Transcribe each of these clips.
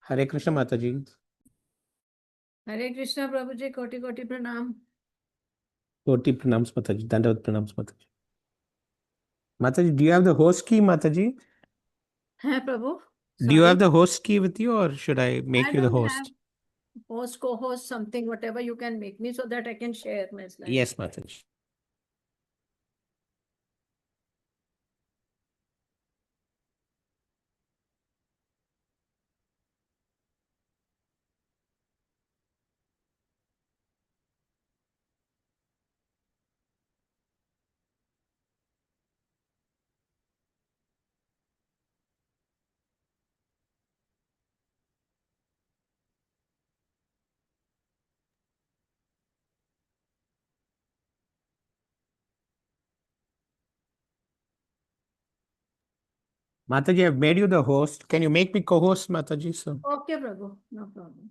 हरे कृष्ण माता जी। हरे कृष्णा प्रभु जी, कोटि कोटि प्रणाम। कोटि प्रणाम माता जी, दंडवत प्रणाम माता जी। माता जी, do you have the host key, माता जी? है प्रभु। Do you have Sorry, the host key with you, or should I make I you the don't have host? host, co-host, something, whatever you can make me so that I can share my slides. Yes, माता जी. माता जी, I've made you the host. Can you make me co-host, माता जी? So. Okay, Prabhu, no problem.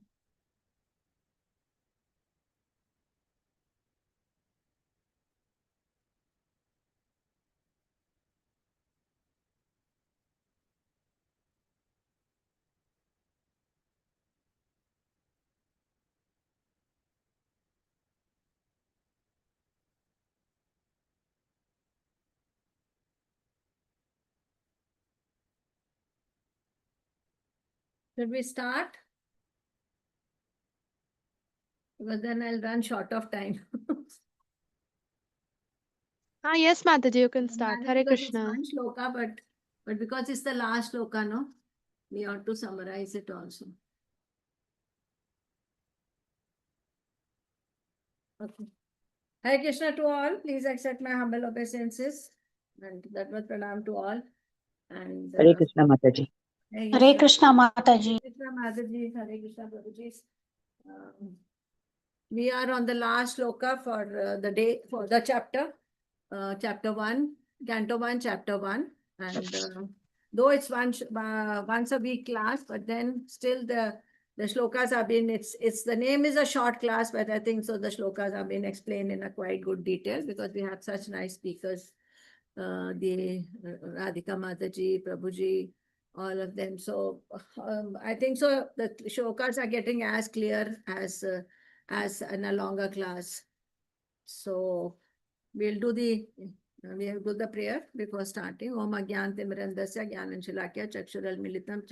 Should we start? Because then I'll run short of time. Yes, Mataji, you can start. Hare Because it's Krishna. one shloka, but because it's the last shloka, no, we ought to summarize it also. Okay. Hare Krishna to all. Please accept my humble obeisances and that was pranam to all. And Hare Krishna Mataji. Hare Krishna Mataji. Hare Krishna Mataji, Hare Krishna Prabhuji. We are on the last shloka for the day, for the chapter, chapter 1, Canto 1, chapter 1. And though it's once a week class, but then still the shlokas have been, the name is a short class, but I think so the shlokas have been explained in a quite good detail because we have such nice speakers, the Radhika Mataji, Prabhuji, all of them. So I think so the shlokas are getting as clear as in a longer class. So we'll do the prayer before starting. Om Agyantimirandasya Gyananshilakya Chakshural Militam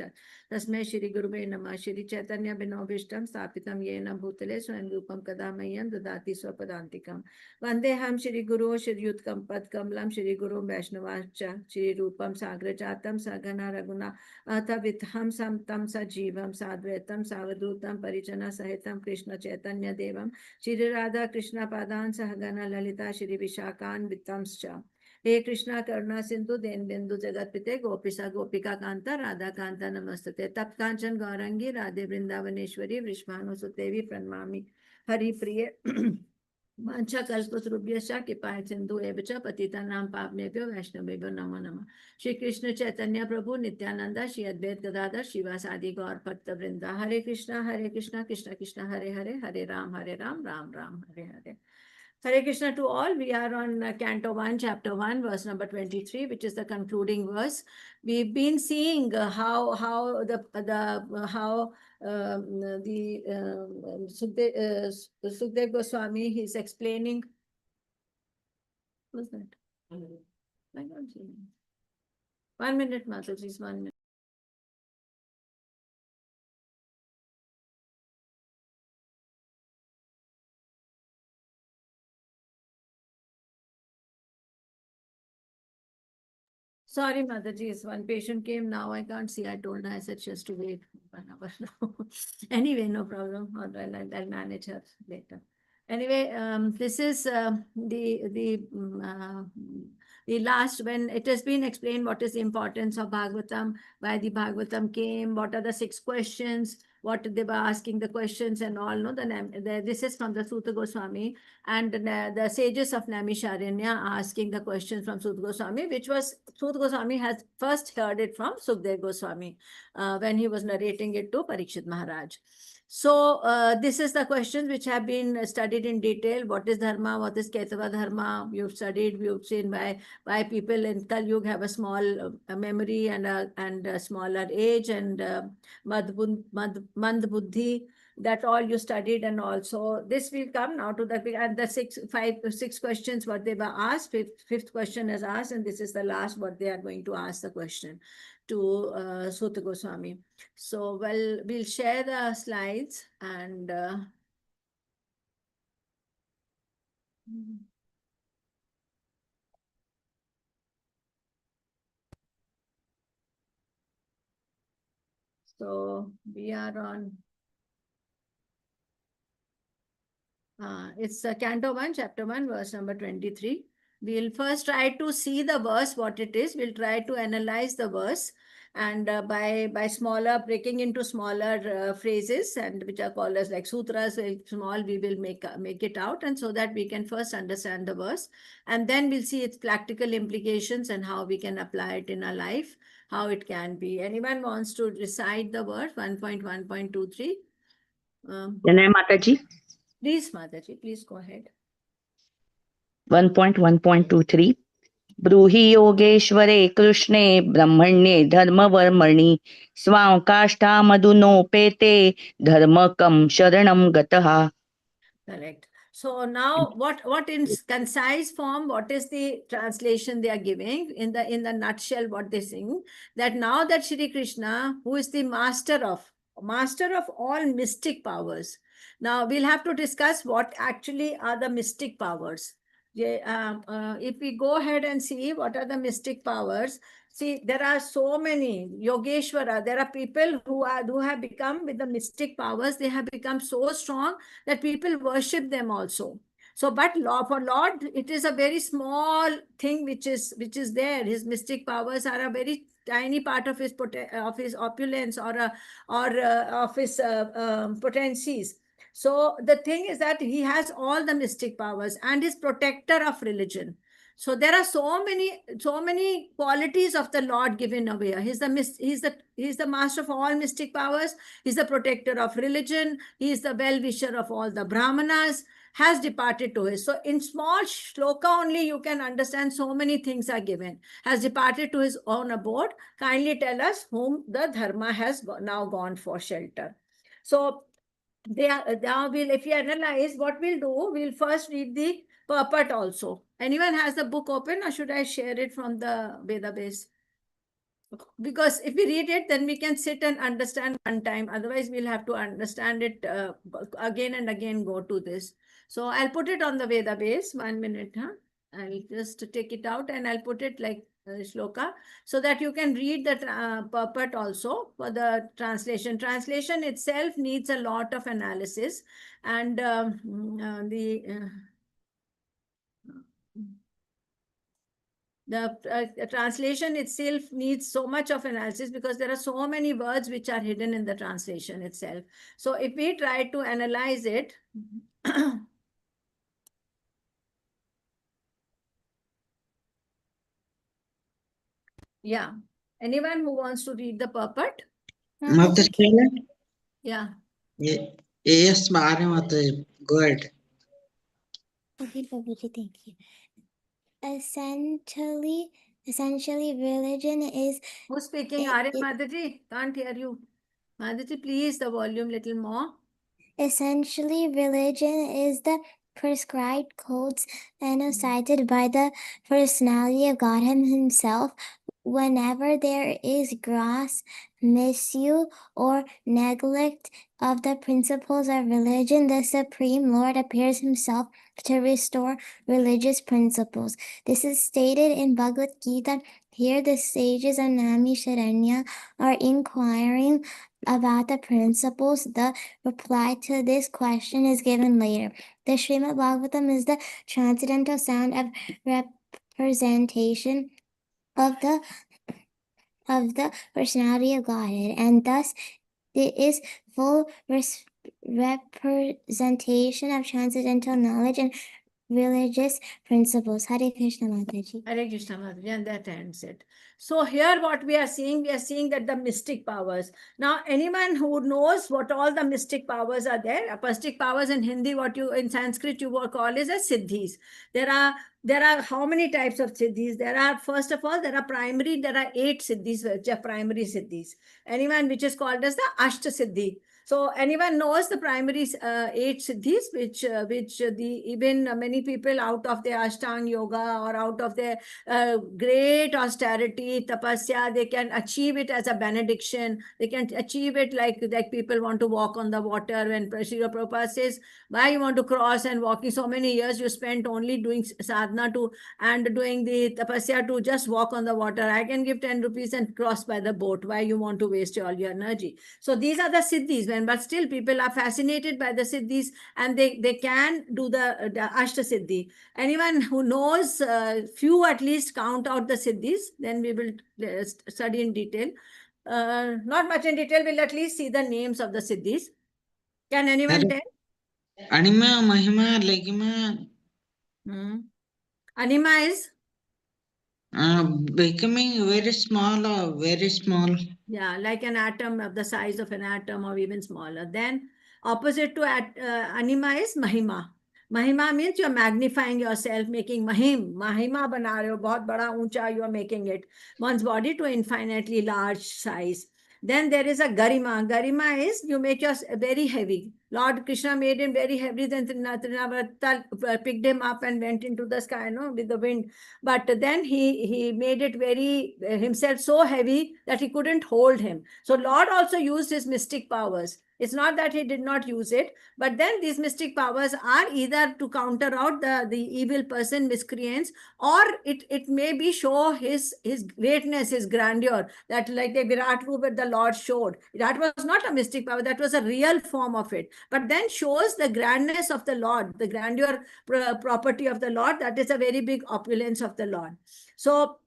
Tasmai Shri Guruve Namah. Shri Chaitanya Binobhishtam Stapitam Yena Bhutale Swayam Rupam Kadamayyam Dadati Swapadantikam. Vandeham Shri Guru Shri Yutkam Pad Kamlam Shri Guru Vaishnavacha Shri Rupam Sagrajatam Sagana Raguna Atha Vitham Samtam Sajivam Sadvetam Savadutam Parijana Sahitam Krishna Chaitanya Devam Shri Radha Krishna Padan Sahagana Lalita Shri Vishakan Vittamscha. Hey Krishna Karuna Sindhu then बिंदु जगत पिते गोपिसा गोपिका कांता राधा कांता नमस्ते तप्त कांचन गौरंगी राधे वृंदावनेश्वरी वृषभानुसुतेवी प्रणमामि हरि प्रिय वांछा कल्पतरुभ्यश्च कृपा सिंधु एव च पतितानां पावनेभ्यो वैष्णवेभ्यो नमो नमः। श्री कृष्ण चैतन्य प्रभु नित्यानंद श्री अद्वैत गदाधर श्रीवासादि गौर भक्त वृंदा। हरे कृष्णा कृष्ण कृष्ण हरे हरे, हरे Ram Ram Ram Hare Hare. Hare Krishna to all. We are on Canto 1, Chapter 1, verse number 23, which is the concluding verse. We've been seeing how Sukdev Goswami, he's explaining. What's that? I don't see. 1 minute, Mataji, 1 minute. Sorry, Mataji, one patient came now. I can't see. I told her, I said she has to wait 1 hour now. Anyway, no problem. I'll manage her later. Anyway, this is the last, when it has been explained what is the importance of Bhagavatam, why the Bhagavatam came, what are the 6 questions, what they were asking the questions and all. No, this is from the Suta Goswami and the sages of Naimisharanya asking the questions from Suta Goswami, which was Suta Goswami has first heard it from Sukdev Goswami when he was narrating it to Parikshit Maharaj. So this is the questions which have been studied in detail. What is dharma? What is Kaitava dharma? You've studied, we've seen why people in Kal Yuga have a small memory and a smaller age, and mand buddhi. That all you studied, and also this will come now to the and the six questions what they were asked. Fifth question is asked, and this is the last what they are going to ask the question to Suta Goswami. So, well, we'll share the slides and so we are on, it's Canto 1, Chapter 1, verse number 23. We'll first try to see the verse, what it is. We'll try to analyze the verse, and by smaller, breaking into smaller phrases, and which are called as like sutras, small, we will make it out, and so that we can first understand the verse, and then we'll see its practical implications and how we can apply it in our life, how it can be. Anyone wants to recite the verse 1.1.23? Janay Mataji, Please, Mataji, please go ahead. 1.1.23 ब्रूहि योगेश्वरे कृष्णे ब्रह्मण्ये धर्मवर्मणि स्वां काष्ठामधुनोपेते धर्मकं शरणं गतः. Correct. So now what in concise form, what is the translation they are giving in the nutshell, what they sing, that now that Shri Krishna, who is the master of all mystic powers. Now we'll have to discuss what actually are the mystic powers. If we go ahead and see what are the mystic powers, see, there are so many Yogeshwara. There are people who have become with the mystic powers. They have become so strong that people worship them also. So, but for Lord, it is a very small thing which is there. His mystic powers are a very tiny part of his opulence or of his potencies. So the thing is that he has all the mystic powers and is protector of religion. So there are so many qualities of the Lord given away. He's the master of all mystic powers. He's the protector of religion. He is the well-wisher of all the Brahmanas. Has departed to his. So in small shloka only you can understand so many things are given. Has departed to his own abode. Kindly tell us whom the dharma has now gone for shelter. So if you analyze what we'll do, we'll first read the purport also. Anyone has the book open, or should I share it from the Veda base? Because if we read it, then we can sit and understand one time. Otherwise, we'll have to understand it again and again, go to this. So I'll put it on the Veda base. 1 minute, huh? I'll just take it out and I'll put it like shloka, so that you can read the purport also for the translation. Translation itself needs a lot of analysis, and the translation itself needs so much of analysis because there are so many words which are hidden in the translation itself. So if we try to analyze it, yeah. Anyone who wants to read the purport? Mataji, Yeah. yes, Mataji, go ahead. Okay, Babaji, thank you. Essentially, religion is Who's speaking? Arya Mataji? Can't hear you. Mataji, please, the volume little more. essentially religion is the prescribed codes enunciated by the personality of God himself. Whenever there is gross misuse or neglect of the principles of religion, the Supreme Lord appears himself to restore religious principles. This is stated in Bhagavad Gita. Here the sages of Naimisharanya are inquiring about the principles. The reply to this question is given later. The Srimad Bhagavatam is the transcendental sound of representation of the personality of Godhead, and thus it is full representation of transcendental knowledge and religious principles. Hare Krishna Mataji. Hare Krishna Mataji, and that ends it. So here what we are seeing that the mystic powers. Now, anyone who knows what all the mystic powers are there, mystic powers in Hindi, what you in Sanskrit you will call is as siddhis. There are how many types of siddhis? There are, first of all, there are 8 siddhis, which are primary siddhis. Anyone which is called as the Ashta Siddhi. So anyone knows the primary 8 siddhis, which even many people out of their Ashtanga yoga or out of their great austerity, tapasya, they can achieve it as a benediction. They can achieve it like people want to walk on the water. When Srila Prabhupada says, why you want to cross and walking so many years, you spent only doing sadhana and doing the tapasya to just walk on the water. I can give 10 rupees and cross by the boat. Why you want to waste all your energy? So these are the siddhis. But still people are fascinated by the siddhis, and they can do the Ashta Siddhi. Anyone who knows few at least count out the siddhis, then we will study in detail. Not much in detail, we'll at least see the names of the siddhis. Can anyone tell? Anima, Mahima, Legima. Anima is? Becoming very small or very small. Yeah, like an atom of the size of an atom or even smaller. Then opposite to anima is Mahima. Mahima means you're magnifying yourself, making mahim. Mahima bana rahe ho, bahut bada uncha, you are making it. One's body to infinitely large size. Then there is a Garima. Garima is you make yourself very heavy. Lord Krishna made him very heavy. Then Trinavarta picked him up and went into the sky, with the wind. But then he made it very himself so heavy that he couldn't hold him. So Lord also used his mystic powers. It's not that he did not use it, but then these mystic powers are either to counter out the evil person, miscreants, or it may be show his greatness, his grandeur, that like the Virat Roop that the Lord showed. That was not a mystic power, that was a real form of it. But then shows the grandness of the Lord, the grandeur property of the Lord, that is a very big opulence of the Lord. So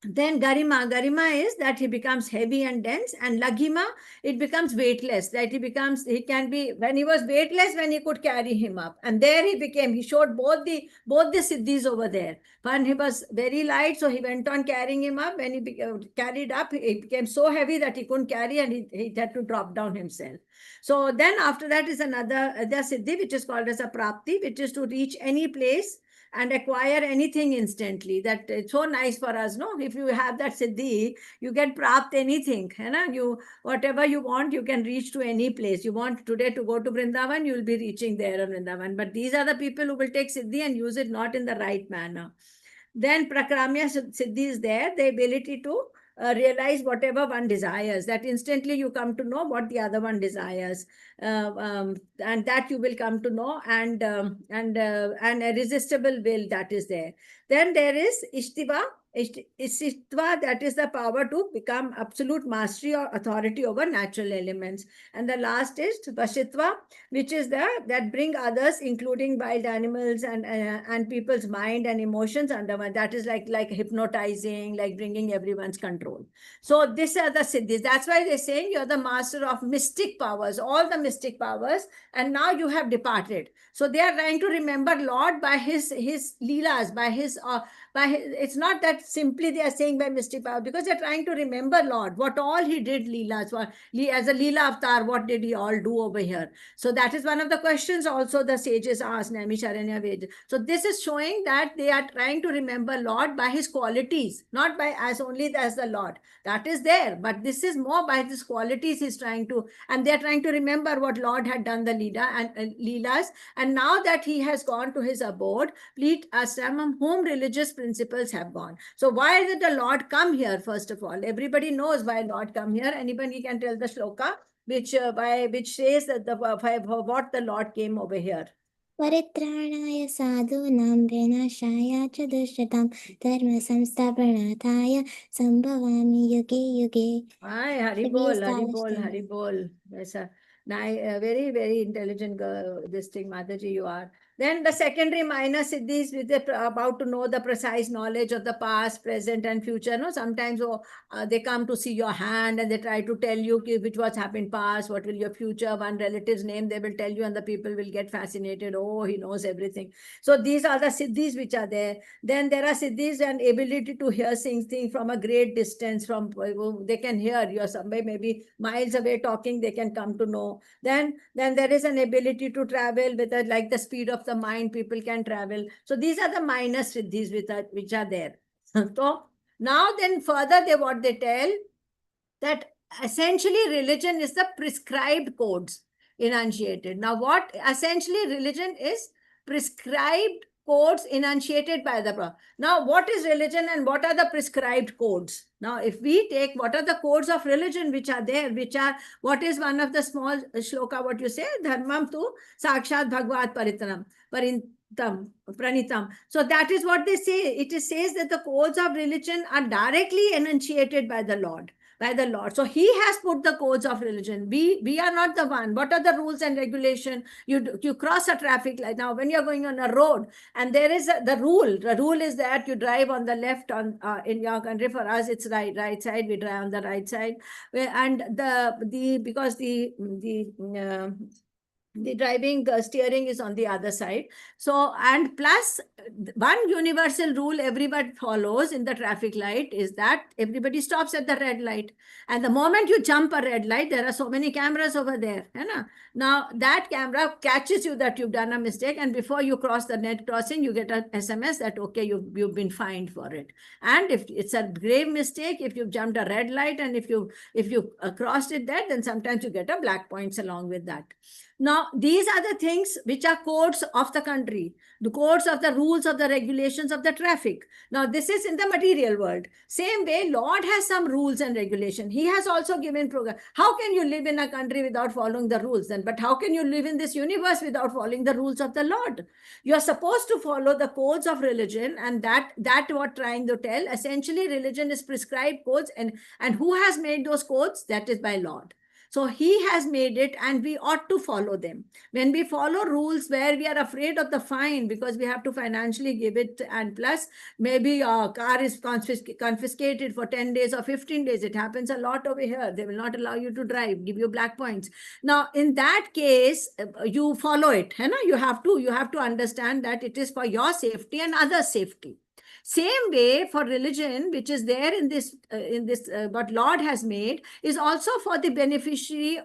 then Garima is that he becomes heavy and dense, and Laghima, it becomes weightless, that he can be, when he was weightless, when he could carry him up. And there he showed both the siddhis over there. When he was very light, so he went on carrying him up. When he carried up, he became so heavy that he couldn't carry, and he had to drop down himself. So then after that is another siddhi, which is called as a prapti, which is to reach any place and acquire anything instantly. That it's so nice for us, no? If you have that siddhi, you can prapt anything. You whatever you want, you can reach to any place. You want today to go to Vrindavan, you will be reaching there in Vrindavan. But these are the people who will take siddhi and use it not in the right manner. Then Prakramya siddhi is there, the ability to realize whatever one desires, that instantly you come to know what the other one desires, and that you will come to know, and a irresistible will that is there. Then there is Ishtiva, that is the power to become absolute mastery or authority over natural elements. And the last is Vashitva, which is that bring others, including wild animals and people's mind and emotions under one. That is like hypnotizing, like bringing everyone's control. So these are the siddhis. That's why they're saying you're the master of mystic powers, all the mystic powers, and now you have departed. So they are trying to remember Lord by his leelas, by his it's not that simply they are saying by mystic power, because they're trying to remember Lord, what all he did leelas, as a leela avatar, what did he all do over here? So that is one of the questions also the sages asked, Naimisharanya Ved. So this is showing that they are trying to remember Lord by his qualities, not by as only as the Lord. That is there, but this is more by his qualities he's trying to, and they're trying to remember what Lord had done the leelas, and now that he has gone to his abode, complete ashram, whom religious principles have gone. So why did the Lord come here? First of all, everybody knows why Lord come here. Anybody can tell the shloka which says that what the Lord came over here. Paritrāṇāya sadhūnām vināṣāya ca duṣṭaṃ dharma samsthapanāthāya sambhavāmi yuge yuge. Hi, Hari Bol, Hari Bol, Hari Bol. Yes, sir. Very, very intelligent girl, this thing, Mataji, you are. Then the secondary minor siddhis, with about to know the precise knowledge of the past, present, and future. No, sometimes they come to see your hand and they try to tell you which was happened past, what will your future. One relative's name they will tell you, and the people will get fascinated. Oh, he knows everything. So these are the siddhis which are there. Then there are siddhis and ability to hear things from a great distance. From they can hear you somebody maybe miles away talking, they can come to know. Then there is an ability to travel with like the speed of the mind, people can travel. So these are the minor siddhis which are there. So now then further what they tell, that essentially religion is the prescribed codes enunciated. Now what essentially religion is? Prescribed codes enunciated by the Prophet. Now what is religion and what are the prescribed codes? Now if we take what are the codes of religion which are there, which are, what is one of the small shloka, what you say, dharmam tu sakshat bhagavad pranitam. So that is what they say. It says that the codes of religion are directly enunciated by the Lord. So he has put the codes of religion. We are not the one. What are the rules and regulation? You cross a traffic light. Now when you're going on a road and there is the rule is that you drive on the left. On in your country, for us it's right side, we drive on the right side. And because the driving steering is on the other side. So, and plus one universal rule everybody follows in the traffic light is that everybody stops at the red light. And the moment you jump a red light, there are so many cameras over there. Now that camera catches you that you've done a mistake, and before you cross the net crossing, you get an SMS that, okay, you've been fined for it. And if it's a grave mistake, if you've jumped a red light and if you crossed it there, then sometimes you get a black points along with that. Now, these are the things which are codes of the country, the codes of the rules of the regulations of the traffic. Now, this is in the material world. Same way, Lord has some rules and regulation. He has also given program. How can you live in a country without following the rules then? But how can you live in this universe without following the rules of the Lord? You are supposed to follow the codes of religion, and that what trying to tell. Essentially, religion is prescribed codes, and who has made those codes? That is by Lord. So he has made it, and we ought to follow them. When we follow rules where we are afraid of the fine because we have to financially give it, and plus maybe our car is confiscated for 10 days or 15 days. It happens a lot over here. They will not allow you to drive, give you black points. Now, in that case, you follow it. You have to understand that it is for your safety and others' safety. Same way for religion, which is there in this what Lord has made, is also for the beneficiary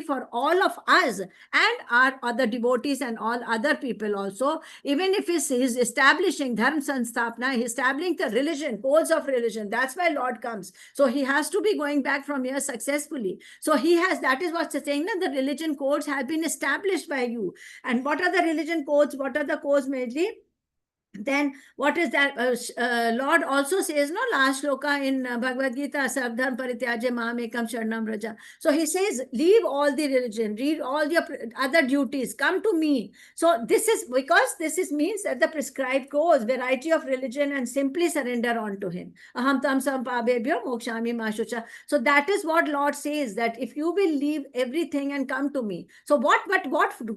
for all of us and our other devotees and all other people also. Even if he's establishing dharma sanstapna, he's establishing the religion, codes of religion. That's why Lord comes. So he has to be going back from here successfully. So that is what's saying, that the religion codes have been established by you. And what are the religion codes? What are the codes mainly? Then what is that? Lord also says, no, last shloka in Bhagavad Gita, Sabdham Parityaje Mahamekam Sharanam Raja. So he says, leave all the religion, leave all your other duties, come to me. So this is because means that the prescribed course, variety of religion, and simply surrender unto him. Aham tam sampabebhyo mokshami mashucha. So that is what Lord says, that if you will leave everything and come to me. So what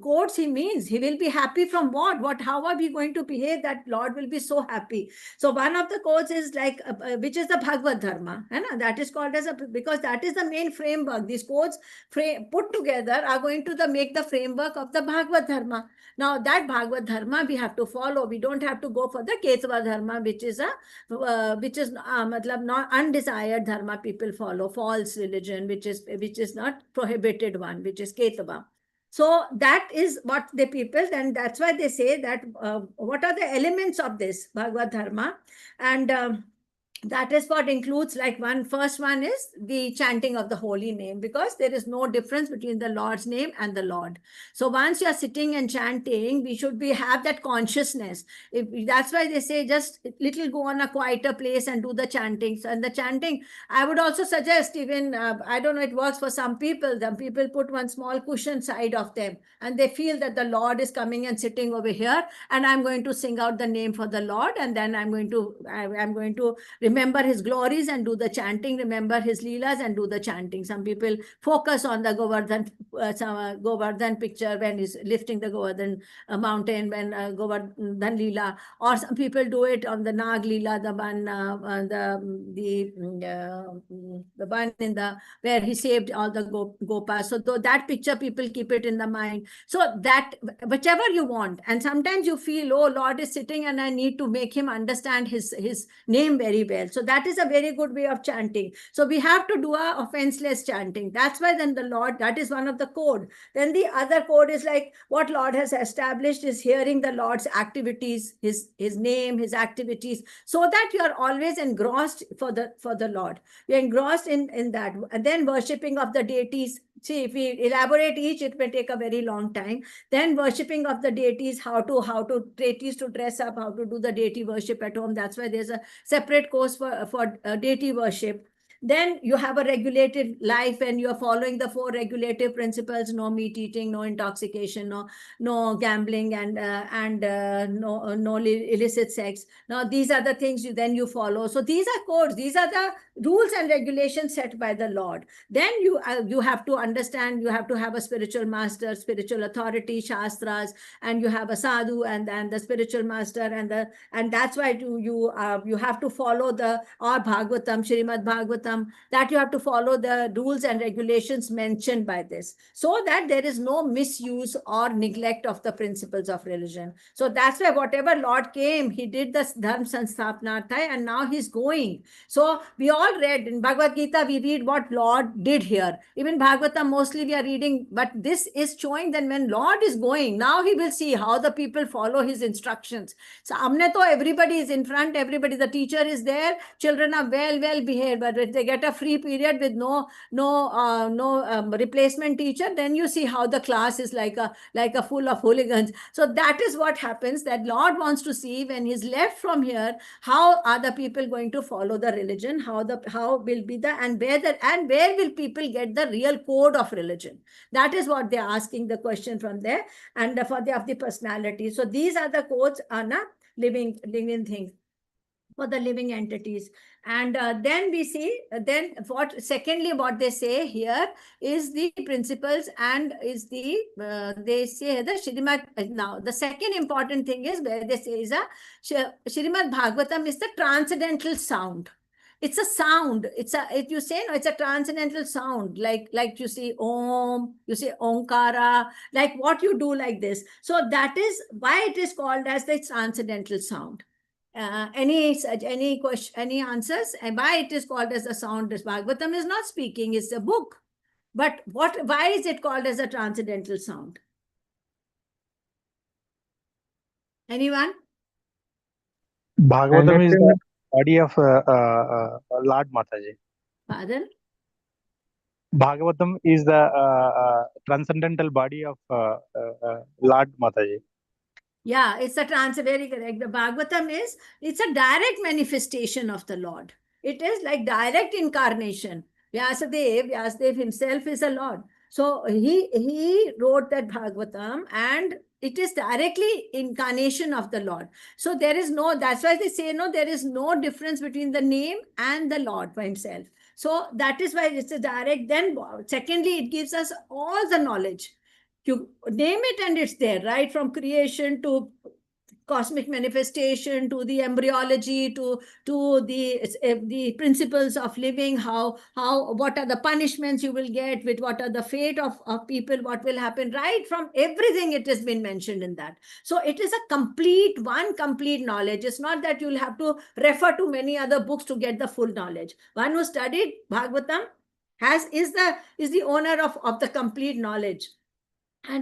codes he means? He will be happy from what? How are we going to behave that Lord will be so happy? So one of the codes is like, which is the Bhagavad Dharma. That is called as because that is the main framework. These codes put together are going to make the framework of the Bhagavad Dharma. Now that Bhagavad Dharma we have to follow. We don't have to go for the Ketava Dharma, which is not undesired Dharma people follow, false religion, which is not prohibited one, which is Ketava. So that is what the people, and that's why they say that what are the elements of this Bhagavad Dharma, and that is what includes, like first one is the chanting of the holy name, because there is no difference between the Lord's name and the Lord. So once you are sitting and chanting, we should have that consciousness. That's why they say just little go on a quieter place and do the chanting. So, and the chanting, I would also suggest, even I don't know, it works for some people. Some people put one small cushion side of them, and they feel that the Lord is coming and sitting over here, and I'm going to sing out the name for the Lord, and then I'm going to remember his glories and do the chanting, remember his leelas and do the chanting. Some people focus on the Govardhan picture when he's lifting the Govardhan mountain, when Govardhan Leela, or some people do it on the Nag Leela, the one, the one in the, where he saved all the Gopas. So that picture, people keep it in the mind. So that, whichever you want. And sometimes you feel, oh, Lord is sitting and I need to make him understand his name very well. So that is a very good way of chanting. So we have to do a offenseless chanting. That's why then the Lord, that is one of the code. Then the other code is like what Lord has established is hearing the Lord's activities, his name, his activities, so that you are always engrossed for the Lord. You're engrossed in that. And then worshipping of the deities. See, if we elaborate each, it may take a very long time. Then worshipping of the deities, how to deities to dress up, how to do the deity worship at home. That's why there's a separate course for deity worship. Then you have a regulated life and you're following the 4 regulative principles: no meat eating, no intoxication, no gambling, and no illicit sex. Now these are the things you follow. So these are codes. These are the rules and regulations set by the Lord. Then you have to understand. You have to have a spiritual master, spiritual authority, shastras, and you have a sadhu and the spiritual master, and that's why you have to follow the Bhagavatam, Srimad Bhagavatam, that you have to follow the rules and regulations mentioned by this, so that there is no misuse or neglect of the principles of religion. So that's why whatever Lord came, he did the Dharma Sansthapanarthai, and now he's going. So we all read in Bhagavad Gita, we read what Lord did here. Even Bhagavatam, mostly we are reading, but this is showing that when Lord is going, now he will see how the people follow his instructions. So everybody is in front, everybody, the teacher is there, children are well behaved, but if they get a free period with no replacement teacher, then you see how the class is like a full of hooligans. So that is what happens, that Lord wants to see when he's left from here, how are the people going to follow the religion, how will be the, and where will people get the real code of religion. That is what they're asking the question from there, and of the personality. So these are the codes on a living things, for the living entities. And then we see, secondly, what they say here is the principles, and is they say the Shrimad. Now, the second important thing is where they say is Shrimad Bhagavatam is the transcendental sound. It's a sound. It's a transcendental sound, like you see Om, you say Omkara, like what you do like this. So that is why it is called as the transcendental sound. Any question, any answers? And why it is called as a sound? This Bhagavatam is not speaking, it's a book. But why is it called as a transcendental sound? Anyone? Bhagavatam is the body of Lord Mataji. Pardon? Bhagavatam is the transcendental body of Lord Mataji. Yeah, it's very correct. The Bhagavatam it's a direct manifestation of the Lord. It is like direct incarnation. Vyasadeva himself is a Lord. So he wrote that Bhagavatam, and it is directly incarnation of the Lord. So that's why they say, there is no difference between the name and the Lord by himself. So that is why it's a direct. Then secondly, it gives us all the knowledge. You name it and it's there, right? From creation to cosmic manifestation, to the embryology, to the principles of living, what are the punishments you will get, with what are the fate of people, what will happen, right? From everything it has been mentioned in that. So it is a complete knowledge. It's not that you'll have to refer to many other books to get the full knowledge. One who studied Bhagavatam is the owner of the complete knowledge.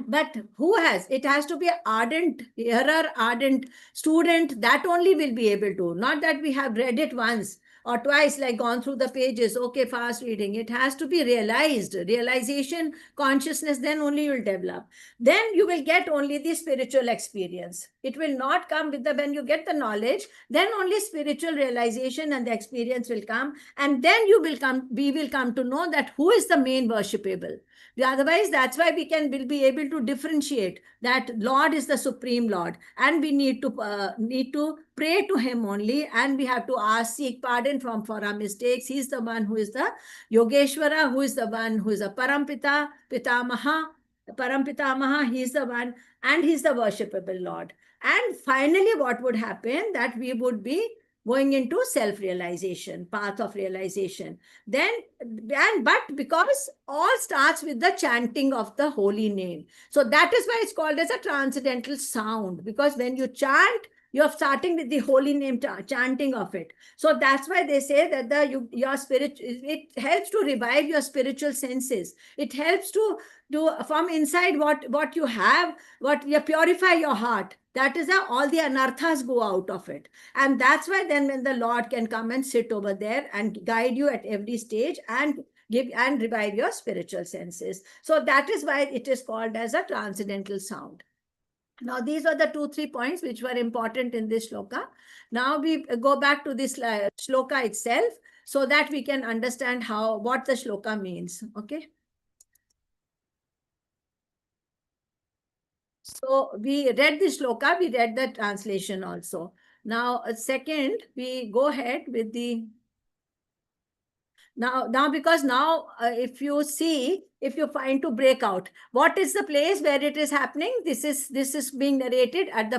But who has? It has to be an ardent hearer, ardent student. That only will be able to. Not that we have read it once or twice, like gone through the pages. Okay, fast reading. It has to be realized. Realization, consciousness, then only you will develop. Then you will get only the spiritual experience. It will not come with when you get the knowledge, then only spiritual realization and the experience will come. And then we will come to know that who is the main worshipable. Otherwise, that's why will be able to differentiate that Lord is the Supreme Lord, and we need to pray to Him only, and we have to seek pardon for our mistakes. He's the one who is the Yogeshwara, who is the one who is a Parampita, Parampitamaha. He's the one, and He's the worshipable Lord. And finally, what would happen? That we would be going into self-realization, path of realization. But because all starts with the chanting of the holy name. So that is why it's called as a transcendental sound, because when you chant, you're starting with the holy name chanting of it. So that's why they say that your spirit, it helps to revive your spiritual senses. It helps to do from inside what you have, you purify your heart. That is how all the anarthas go out of it. And that's why then when the Lord can come and sit over there and guide you at every stage and give and revive your spiritual senses. So that is why it is called as a transcendental sound. Now, these are the 2-3 points which were important in this shloka. Now we go back to this shloka itself so that we can understand what the shloka means. Okay. So we read the shloka, we read the translation also. Now, second, we go ahead with the... Because if you see, if you find to break out, what is the place where it is happening? This is being narrated at the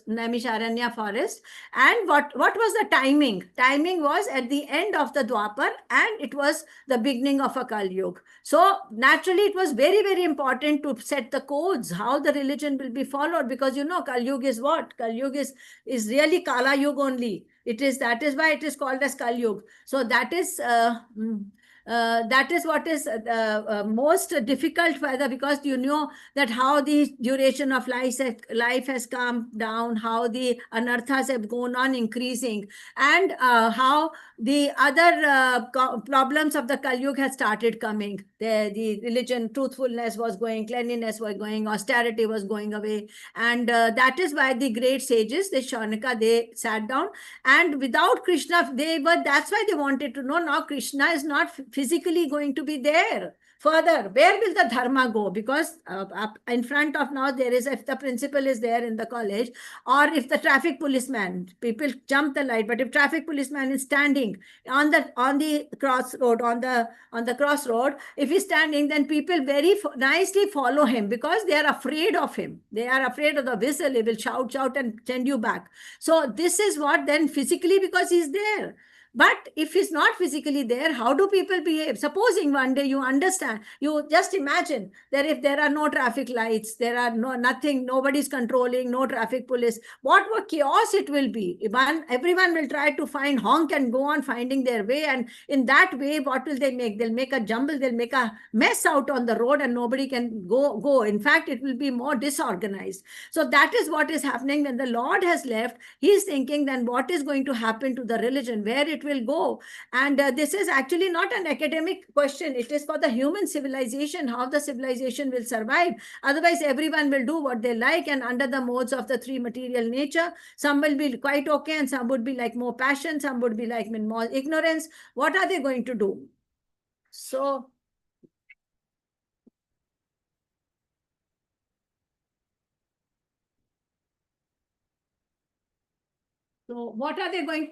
Naimisharanya forest. And what was the timing? Timing was at the end of the Dwapar, and it was the beginning of a Kali Yuga. So naturally, it was very, very important to set the codes, how the religion will be followed, because Kali Yuga is what? Kali Yuga is really Kala Yuga only. That is why it is called as Kali Yuga. So that is what is most difficult further, because that how the duration of life has come down, how the anarthas have gone on increasing, and how the other problems of the Kali Yuga has started coming. The religion, truthfulness was going, cleanliness was going, austerity was going away. And that is why the great sages, the Shaunaka, they sat down, and without Krishna, that's why they wanted to know, now Krishna is not physically going to be there. Further, where will the dharma go? Because up in front of now, there is, if the principal is there in the college, or if the traffic policeman, people jump the light, but if traffic policeman is standing on the crossroad, on the crossroad, if he's standing, then people very nicely follow him, because they are afraid of him. They are afraid of the whistle. He will shout and send you back. So this is what then physically, because he's there. But if he's not physically there, how do people behave? Supposing one day you understand, you just imagine that if there are no traffic lights, there are nothing, nobody's controlling, no traffic police, what chaos it will be. Everyone will try to find honk and go on finding their way. And in that way, what will they make? They'll make a jumble, they'll make a mess out on the road, and nobody can go. In fact, it will be more disorganized. So that is what is happening when the Lord has left. He's thinking then what is going to happen to the religion, where it will go. And this is actually not an academic question. It is for the human civilization, how the civilization will survive. Otherwise, everyone will do what they like, and under the modes of the three material nature, some will be quite okay, and some would be like more passion, some would be like more ignorance. What are they going to do? So what are they going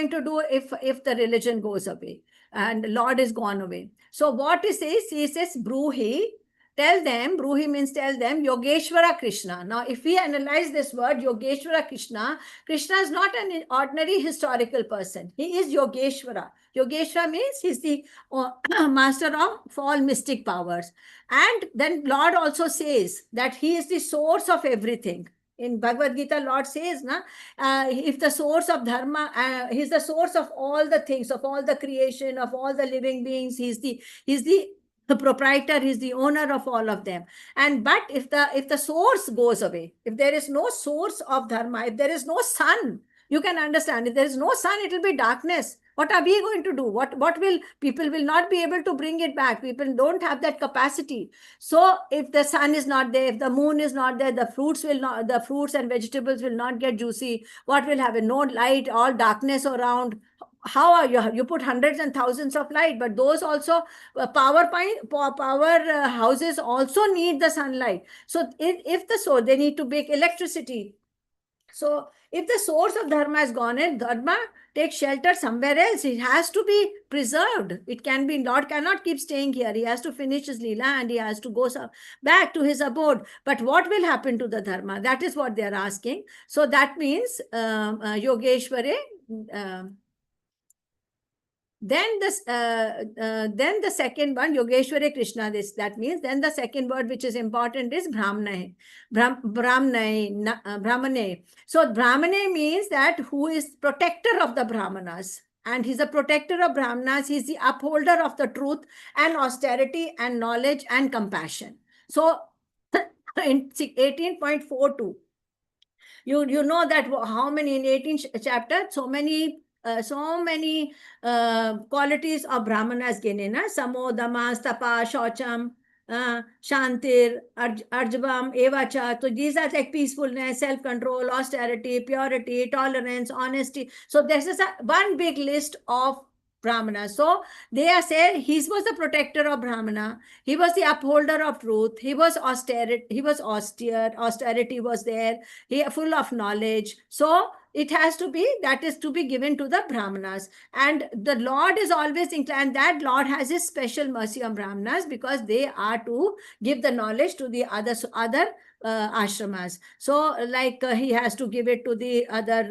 to do if the religion goes away and Lord is gone away? So what he says, Bruhi, tell them, Bruhi means tell them, Yogeshwara Krishna. Now, if we analyze this word, Yogeshwara Krishna, Krishna is not an ordinary historical person. He is Yogeshwara. Yogeshwara means he's the master of all mystic powers. And then Lord also says that he is the source of everything. In Bhagavad Gita, Lord says, if the source of dharma, he's the source of all the things, of all the creation, of all the living beings. He's the proprietor, he's the owner of all of them. But if the source goes away, if there is no source of dharma, if there is no sun, you can understand, if there is no sun, it will be darkness. What are we going to do? People will not be able to bring it back. People don't have that capacity. So if the sun is not there, if the moon is not there, the fruits and vegetables will not get juicy. What will happen? No light, all darkness around. how are you put hundreds and thousands of light, but those also power houses also need the sunlight. So if the source, they need to make electricity. So if the source of dharma is gone and dharma takes shelter somewhere else, it has to be preserved. It can be, Lord cannot keep staying here. He has to finish his leela and he has to go back to his abode. But what will happen to the dharma? That is what they are asking. So that means Yogeshware. Then the second one, Yogeshware Krishna, that means then the second word which is important is Brahmane. Brahmane. So Brahmane means that who is protector of the Brahmanas. And he's a protector of Brahmanas. He's the upholder of the truth and austerity and knowledge and compassion. So in 18.42, you know that how many in 18th chapter, so many qualities of Brahmanas given, Samo, Dama, Stapa, Shaucham, Shantir, Arjavam, Evacha. So these are like peacefulness, self-control, austerity, purity, tolerance, honesty. So this is one big list of Brahmana. So they are saying he was the protector of Brahmana. He was the upholder of truth. He was austere. Austerity was there. He full of knowledge. So it has to be, that is to be given to the Brahmanas. And the Lord is always inclined, that Lord has his special mercy on Brahmanas because they are to give the knowledge to the other ashramas. So like he has to give it to the other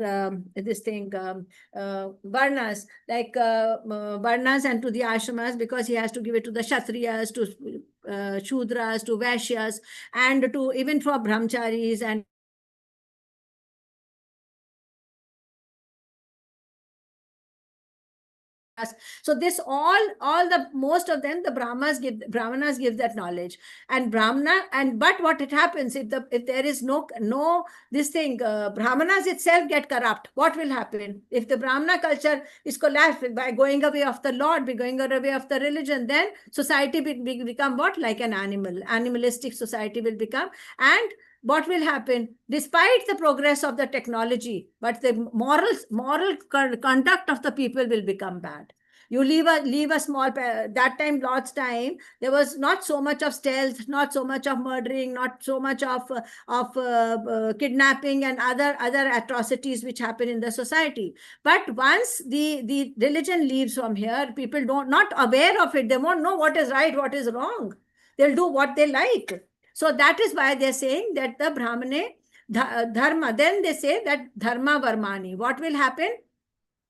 varnas, like varnas and to the ashramas, because he has to give it to the Kshatriyas, to Shudras, to Vaishyas, and to even for brahmacharis and so this most of them, the Brahmanas give that knowledge, and but what it happens if there is no this thing, Brahmanas itself get corrupt, what will happen if the Brahmana culture is collapsed by going away of the Lord, by going away of the religion? Then society will become what? Like an animalistic society will become. And what will happen? Despite the progress of the technology, but the moral conduct of the people will become bad. You leave a small, that time, Lord's time, there was not so much of stealth, not so much of murdering, not so much of kidnapping and other atrocities which happen in the society. But once the religion leaves from here, people not aware of it. They won't know what is right, what is wrong. They'll do what they like. So that is why they're saying that the Brahmane dharma. Then they say that dharma varmani. What will happen?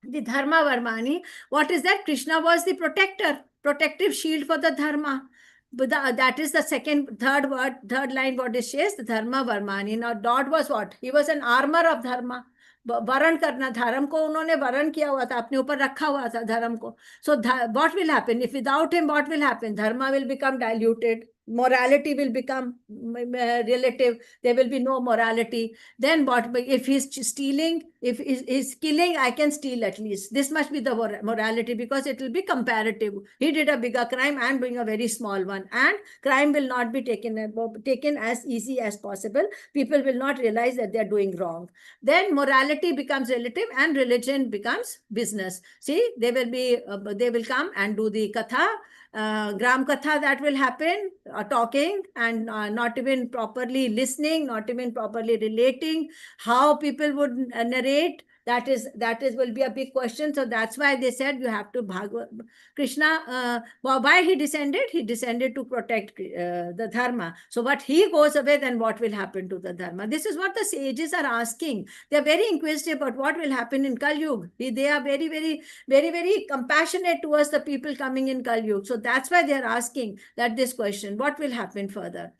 The dharma varmani. What is that? Krishna was the protective shield for the dharma. But that is the third line. What it says? The dharma varmani. Now Lord was what? He was an armor of dharma. वरण करना, धर्म को उन्होंने वरण किया हुआ था, अपने ऊपर रखा हुआ था धर्म को. So what will happen if without him? What will happen? Dharma will become diluted. Morality will become relative. There will be no morality. Then what? If he's stealing, if he's killing, I can steal at least. This must be the morality, because it will be comparative. He did a bigger crime and doing a very small one, and crime will not be taken as easy as possible. People will not realize that they're doing wrong. Then morality becomes relative and religion becomes business. See, they will come and do the katha, gram katha, that will happen, talking and not even properly listening, not even properly relating how people would narrate. That will be a big question. So that's why they said you have to Krishna. Why he descended? He descended to protect the dharma. So what he goes away, then what will happen to the dharma? This is what the sages are asking. They are very inquisitive about what will happen in Kali Yuga. They are very, very, very, very compassionate towards the people coming in Kali Yuga. So that's why they are asking that this question: what will happen further?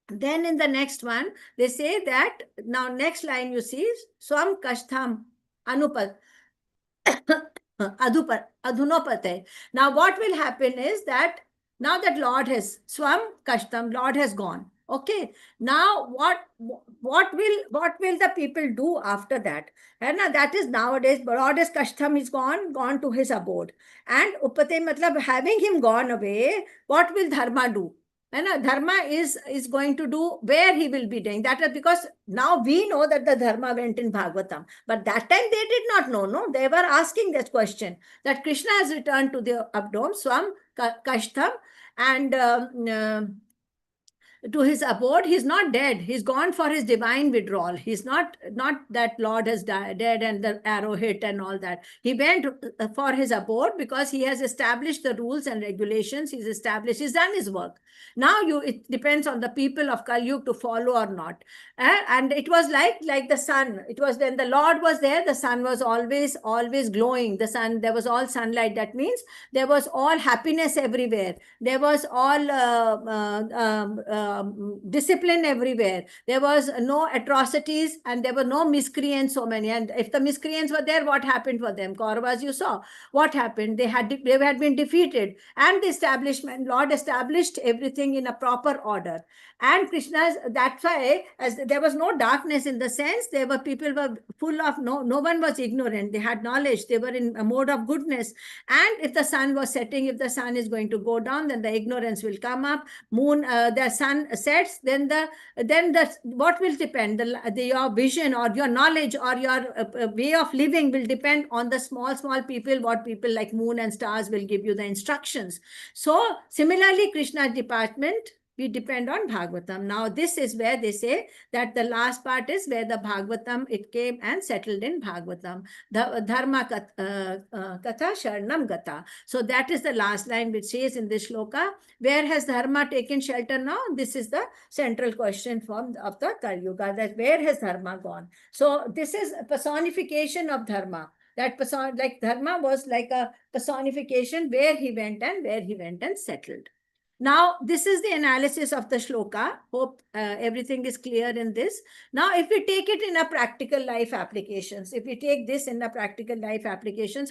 Then in the next one, they say that, now next line you see, Swam Kashtham Anupat Adhunopate. Now what will happen is that now that Lord has Swam Kashtham, Lord has gone. Okay. Now what will the people do after that? And now that is nowadays, Lord is Kashtham is gone to his abode. And Upate matlab, having him gone away, what will Dharma do? And dharma is going to do where he will be doing. That is because now we know that the dharma went in Bhagavatam. But that time they did not know, no? They were asking this question that Krishna has returned to the Abdom, Swam, Kashtam, and to his abode. He's not dead. He's gone for his divine withdrawal. He's not that Lord has dead and the arrow hit and all that. He went for his abode because he has established the rules and regulations. He's done his work. Now it depends on the people of Kali Yuga to follow or not. And it was like the sun. It was when the Lord was there, the sun was always glowing. The sun, there was all sunlight. That means there was all happiness everywhere. There was all discipline everywhere. There was no atrocities and there were no miscreants, so many. And if the miscreants were there, what happened for them? Kauravas, you saw what happened. They had been defeated, and the Lord established everything in a proper order. And Krishna's, that's why, as there was no darkness in the sense, there were people were full of, no one was ignorant. They had knowledge. They were in a mode of goodness. And if the sun was setting, if the sun is going to go down, then the ignorance will come up. The sun sets, then what will depend? Your vision or your knowledge or your way of living will depend on the small people. What people like moon and stars will give you the instructions. So similarly, Krishna's department, we depend on Bhagavatam. Now, this is where they say that the last part is where the Bhagavatam, it came and settled in Bhagavatam. The Dharma Katha Sharanam Gata. So that is the last line which says in this shloka, where has Dharma taken shelter now? This is the central question of the Kali Yuga, that where has Dharma gone? So this is a personification of Dharma. That like Dharma was like a personification where he went and settled. Now, this is the analysis of the shloka. Hope everything is clear in this. Now, if we take it in a practical life applications,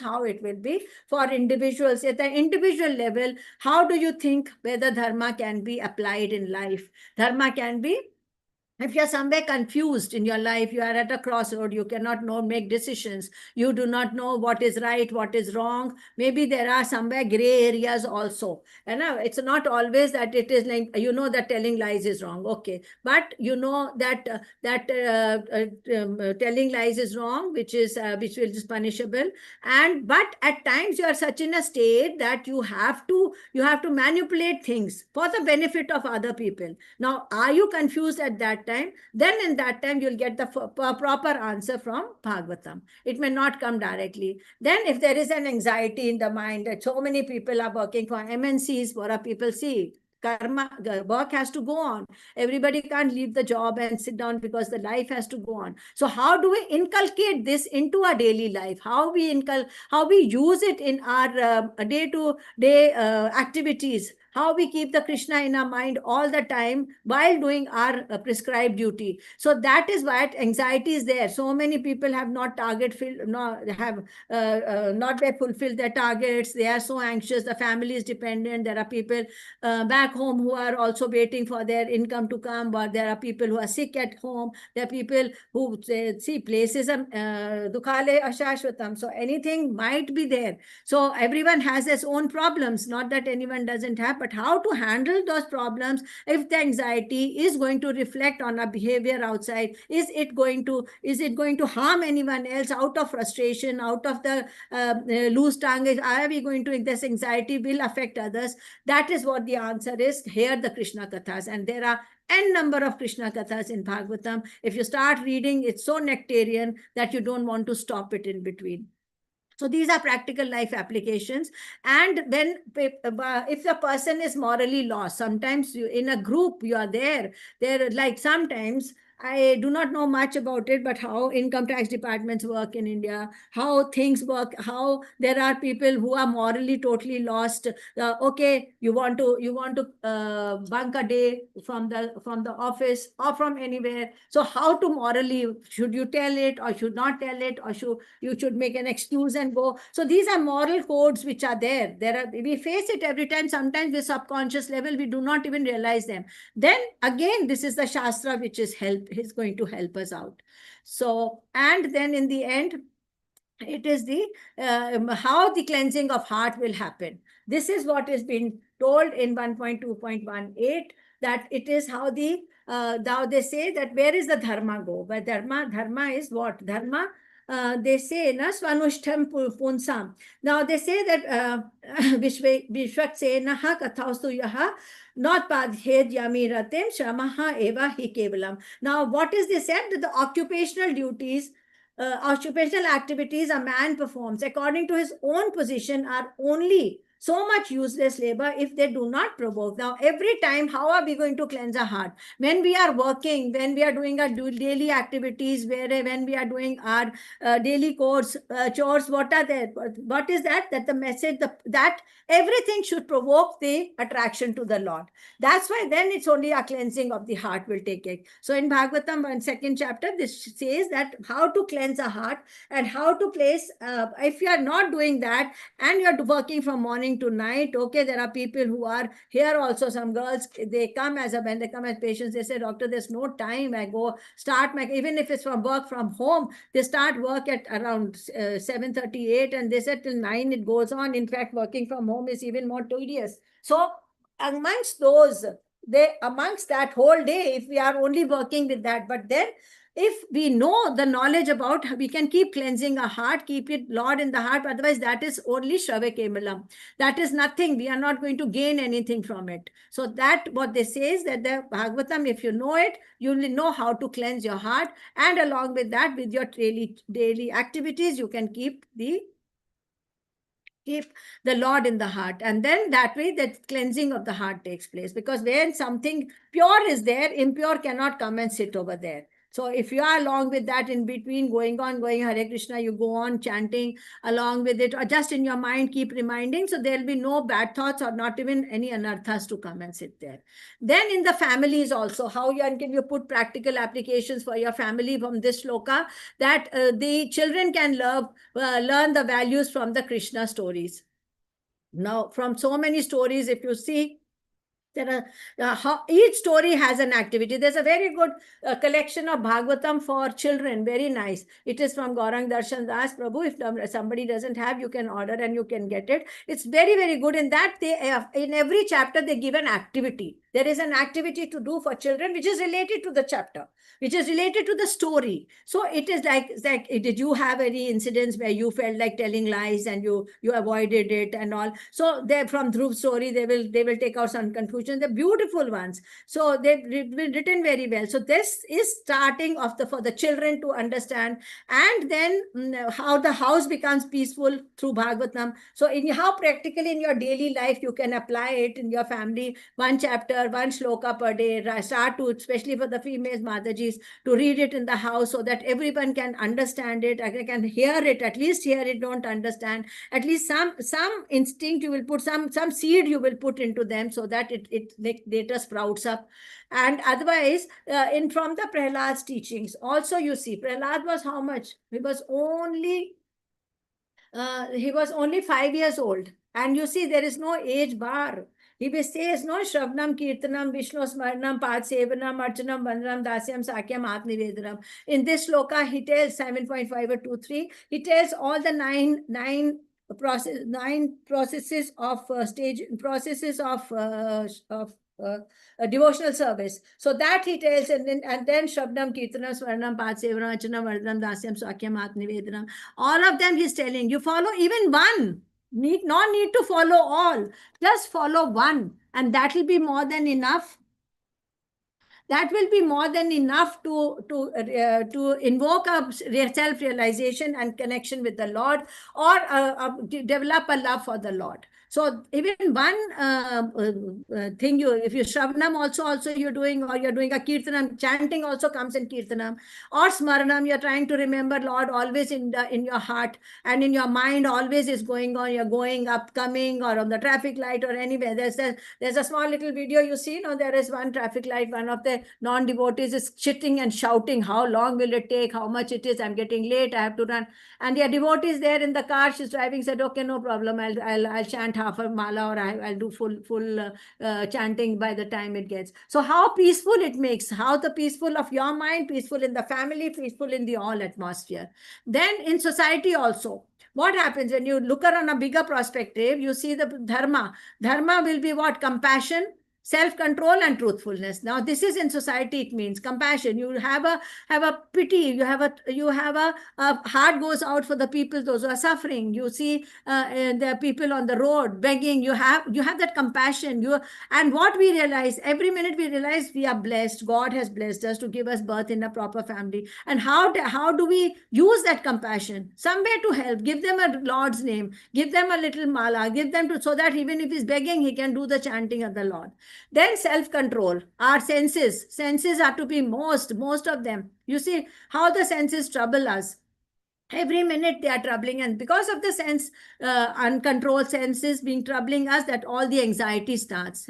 how it will be for individuals at the individual level, how do you think whether dharma can be applied in life? Dharma can be, if you're somewhere confused in your life, you are at a crossroad, you cannot make decisions, you do not know what is right, what is wrong. Maybe there are somewhere gray areas also. And it's not always that it is like, that telling lies is wrong. Okay. But that telling lies is wrong, which is punishable. But at times you are such in a state that you have to manipulate things for the benefit of other people. Now, are you confused at that time? Then in that time you'll get the proper answer from Bhagavatam. It may not come directly. Then if there is an anxiety in the mind that so many people are working for MNCs, what are people see? Karma, the work has to go on. Everybody can't leave the job and sit down because the life has to go on. So how do we inculcate this into our daily life? How we use it in our day-to-day activities? How we keep the Krishna in our mind all the time while doing our prescribed duty. So that is why anxiety is there. So many people have not fulfilled their targets. They are so anxious. The family is dependent. There are people back home who are also waiting for their income to come, but there are people who are sick at home. There are people who see places dukhale ashashvatam. So anything might be there. So everyone has his own problems. Not that anyone doesn't have, but how to handle those problems if the anxiety is going to reflect on our behavior outside. Is it going to harm anyone else out of frustration, out of the loose tongue? Are we going to, this anxiety will affect others? That is what the answer is. Here the Krishna Kathas, and there are n number of Krishna Kathas in Bhagavatam. If you start reading, it's so nectarian that you don't want to stop it in between. So these are practical life applications. And then if the person is morally lost, sometimes in a group you are there like sometimes, I do not know much about it, but how income tax departments work in India, how things work, how there are people who are morally totally lost. Okay, you want to bunk a day from the office or from anywhere. So how to morally, should you tell it or should not tell it, or you should make an excuse and go? So these are moral codes which are there. We face it every time. Sometimes with subconscious level, we do not even realize them. Then again, this is the Shastra which is going to help us out. So, and then in the end, it is the how the cleansing of heart will happen. This is what is being told in 1.2.18, that it is how the now they say that where is the dharma go? But dharma is what? Dharma, they say na swanushtham punsam. Now they say that vishwaksenaha kathaustu yaha not padhed yami ratem shamaha eva hi kevalam. Now what is they said? That the occupational duties, occupational activities a man performs according to his own position are only so much useless labor if they do not provoke. Now, every time, how are we going to cleanse our heart? When we are working, when we are doing our daily activities, when we are doing our daily chores, what are there? What is that? That the message, that everything should provoke the attraction to the Lord. That's why then it's only a cleansing of the heart will take it. So in Bhagavatam, in 2nd chapter, this says that how to cleanse a heart and how to place, if you are not doing that and you are working from morning to night, okay, there are people who are here also, some girls, they come when they come as patients, they say, doctor, there's no time. I go start even if it's from work from home, they start work at around 7:38 and they said till 9 it goes on. In fact, working from home is even more tedious. So amongst that whole day, if we are only working with that, but then if we know the knowledge about, we can keep cleansing our heart, keep it Lord in the heart. Otherwise, that is only Shrave Kemalam. That is nothing. We are not going to gain anything from it. So that what they say is that the Bhagavatam, if you know it, you will know how to cleanse your heart. And along with that, with your daily activities, you can keep the Lord in the heart. And then that way that cleansing of the heart takes place. Because when something pure is there, impure cannot come and sit over there. So if you are along with that in between, going Hare Krishna, you go on chanting along with it, or just in your mind keep reminding, so there will be no bad thoughts or not even any anarthas to come and sit there. Then in the families also, how can you put practical applications for your family from this shloka, that the children can learn the values from the Krishna stories. Now, from so many stories, if you see, there are each story has an activity. There's a very good collection of Bhagavatam for children, very nice. It is from Gaurang Darshan Das Prabhu. If somebody doesn't have, you can order and you can get it. It's very, very good. In that, in every chapter they give an activity. There is an activity to do for children which is related to the chapter, which is related to the story. So it is like did you have any incidents where you felt like telling lies and you avoided it and all? So they, from Dhruv's story, they will take out some conclusions. They're beautiful ones. So they've been written very well. So this is starting of for the children to understand, and then how the house becomes peaceful through Bhagavatam. So how practically in your daily life you can apply it in your family. One chapter, one shloka per day. Start to, especially for the females, Matajis, to read it in the house so that everyone can understand it. I can hear it, at least hear it, don't understand. At least some instinct you will put, some seed you will put into them so that it later sprouts up. And otherwise, from the Prahlad's teachings, also you see, Prahlad was how much? He was only 5 years old. And you see, there is no age bar. He says, no, Shravnam, Kirtanam, Vishnu Smaranam, Pad Sevanam, Archanam, Vandanam, Dasyam, Sakyam, Atnivedanam. In this shloka, he tells 7.5 or 2.3, he tells all the nine processes of devotional service. So that he tells, and then Shabdam, Kirtanam, Swaranam, Pad Sevanam, Archanam, Vandanam, Dasyam, Sakyam, Atnivedanam. All of them he's telling, you follow even one. Need to follow all. Just follow one, and that will be more than enough. That will be more than enough to invoke a self-realization and connection with the Lord, or develop a love for the Lord. So even one thing, if you Shravanam also you're doing, or you're doing a Kirtanam, chanting also comes in Kirtanam, or Smaranam, you're trying to remember Lord always in your heart, and in your mind always is going on, you're going up, coming, or on the traffic light or anywhere. There's a small little video you see, there is one traffic light, one of the non-devotees is chitting and shouting, how long will it take, how much it is, I'm getting late, I have to run. And your devotee is there in the car, she's driving, said, okay, no problem, I'll chant half a mala, or I'll do full chanting by the time it gets. So how peaceful it makes, how the peaceful of your mind, peaceful in the family, peaceful in the all atmosphere. Then in society also, what happens when you look at on a bigger perspective, you see the dharma. Dharma will be what? Compassion, self-control, and truthfulness. Now this is in society, it means compassion. You have a pity, you have a heart goes out for the people, those who are suffering. You see there are people on the road begging, you have that compassion. And what we realize, every minute we realize we are blessed. God has blessed us to give us birth in a proper family. And how do we use that compassion? Somewhere to help, give them a Lord's name, give them a little mala, give them so that even if he's begging, he can do the chanting of the Lord. Then self-control, our senses are to be most of them. You see how the senses trouble us. Every minute they are troubling, and because of the sense, uncontrolled senses being troubling us, that all the anxiety starts.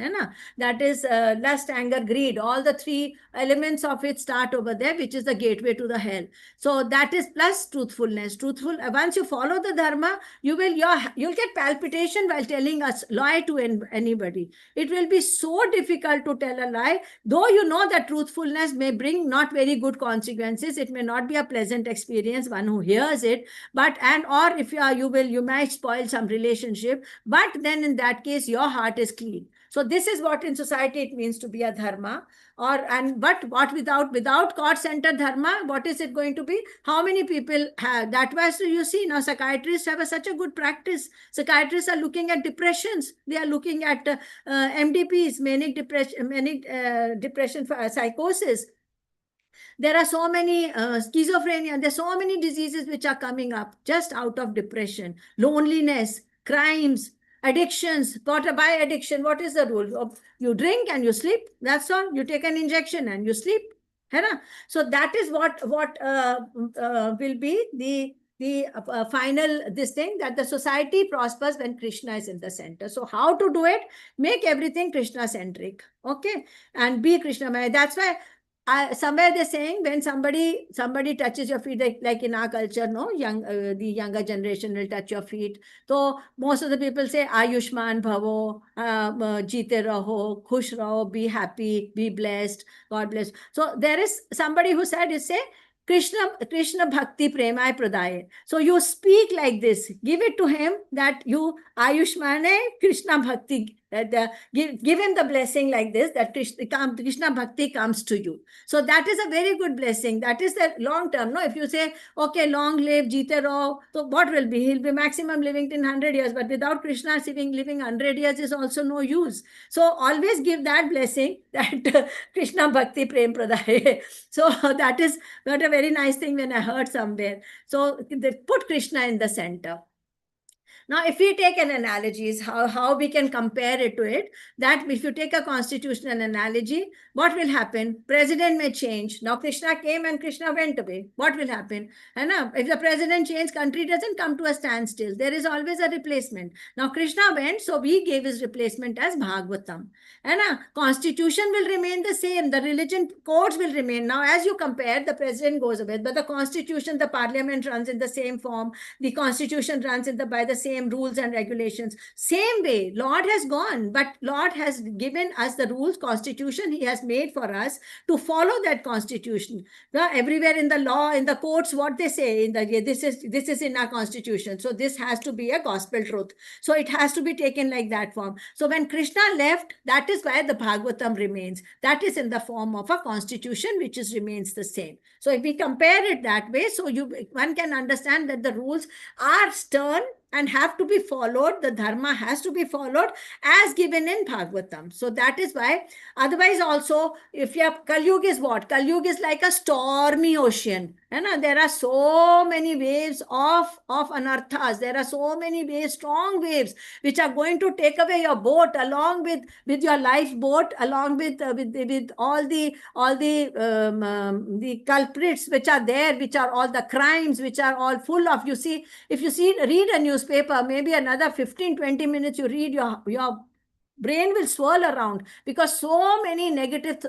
That is lust, anger, greed. All the three elements of it start over there, which is the gateway to the hell. So that is plus truthfulness. Once you follow the dharma, you'll get palpitation while telling us lie to anybody. It will be so difficult to tell a lie, though you know that truthfulness may bring not very good consequences. It may not be a pleasant experience, one who hears it, but or if you might spoil some relationship, but then in that case your heart is clean. So this is what in society it means to be a dharma. But what without God-centered dharma, what is it going to be? How many people have that? Was, you see, now psychiatrists have such a good practice. Psychiatrists are looking at depressions. They are looking at MDPs, manic depression, psychosis. There are so many schizophrenia. There's so many diseases which are coming up just out of depression, loneliness, crimes, addictions. By addiction, what is the rule? You drink and you sleep. That's all. You take an injection and you sleep. So that is what will be the final this thing, that the society prospers when Krishna is in the center. So how to do it? Make everything Krishna centric, okay, and be Krishnamaya. That's why somewhere they're saying when somebody touches your feet, like in our culture, no, the younger generation will touch your feet. So most of the people say Ayushman Bhavo, Jeete Raho, Khush Raho, be happy, be blessed, God bless. So there is somebody who said, Krishna Bhakti Premay Pradaye. So you speak like this, give it to him that you Ayushmane Krishna Bhakti. Give him the blessing like this, that Krishna Bhakti comes to you. So that is a very good blessing. That is the long term. No, if you say, okay, long live, Jeete Raho, so what will be? He'll be maximum living till 100 years. But without Krishna living 100 years is also no use. So always give that blessing, that Krishna Bhakti Prem Pradaye. So that is not a very nice thing when I heard somewhere. So they put Krishna in the center. Now, if we take an analogy, is how we can compare it to it, that if you take a constitutional analogy, what will happen? President may change. Now, Krishna came and Krishna went away. What will happen? And if the president changes, country doesn't come to a standstill. There is always a replacement. Now, Krishna went, so we gave his replacement as Bhagavatam. And constitution will remain the same. The religion codes will remain. Now, as you compare, the president goes away, but the constitution, the parliament runs in the same form. The constitution runs by the same rules and regulations. Same way, Lord has gone, but Lord has given us the rules, constitution he has made for us to follow that constitution. Now, everywhere in the law, in the courts, what they say, this is in our constitution. So this has to be a gospel truth. So it has to be taken like that form. So when Krishna left, that is why the Bhagavatam remains. That is in the form of a constitution, which remains the same. So if we compare it that way, so one can understand that the rules are stern and have to be followed. The dharma has to be followed as given in Bhagavatam. So that is why, otherwise also, if you have Kali Yuga is what? Kali Yuga is like a stormy ocean. There are so many waves of anarthas. There are so many waves, strong waves, which are going to take away your boat along with your lifeboat, along with all the culprits which are there, which are all the crimes, which are all full of, you see, if you read a newspaper, maybe another 15-20 minutes you read, your brain will swirl around because so many negative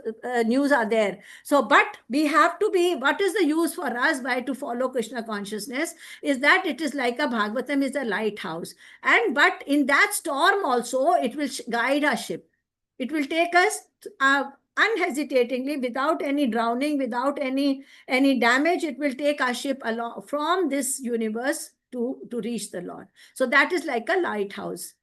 news are there. So, but we have to be, what is the use for us by to follow Krishna consciousness is that it is like a Bhagavatam is a lighthouse. And, but in that storm also, it will guide our ship. It will take us unhesitatingly, without any drowning, without any damage. It will take our ship along from this universe to reach the Lord. So that is like a lighthouse.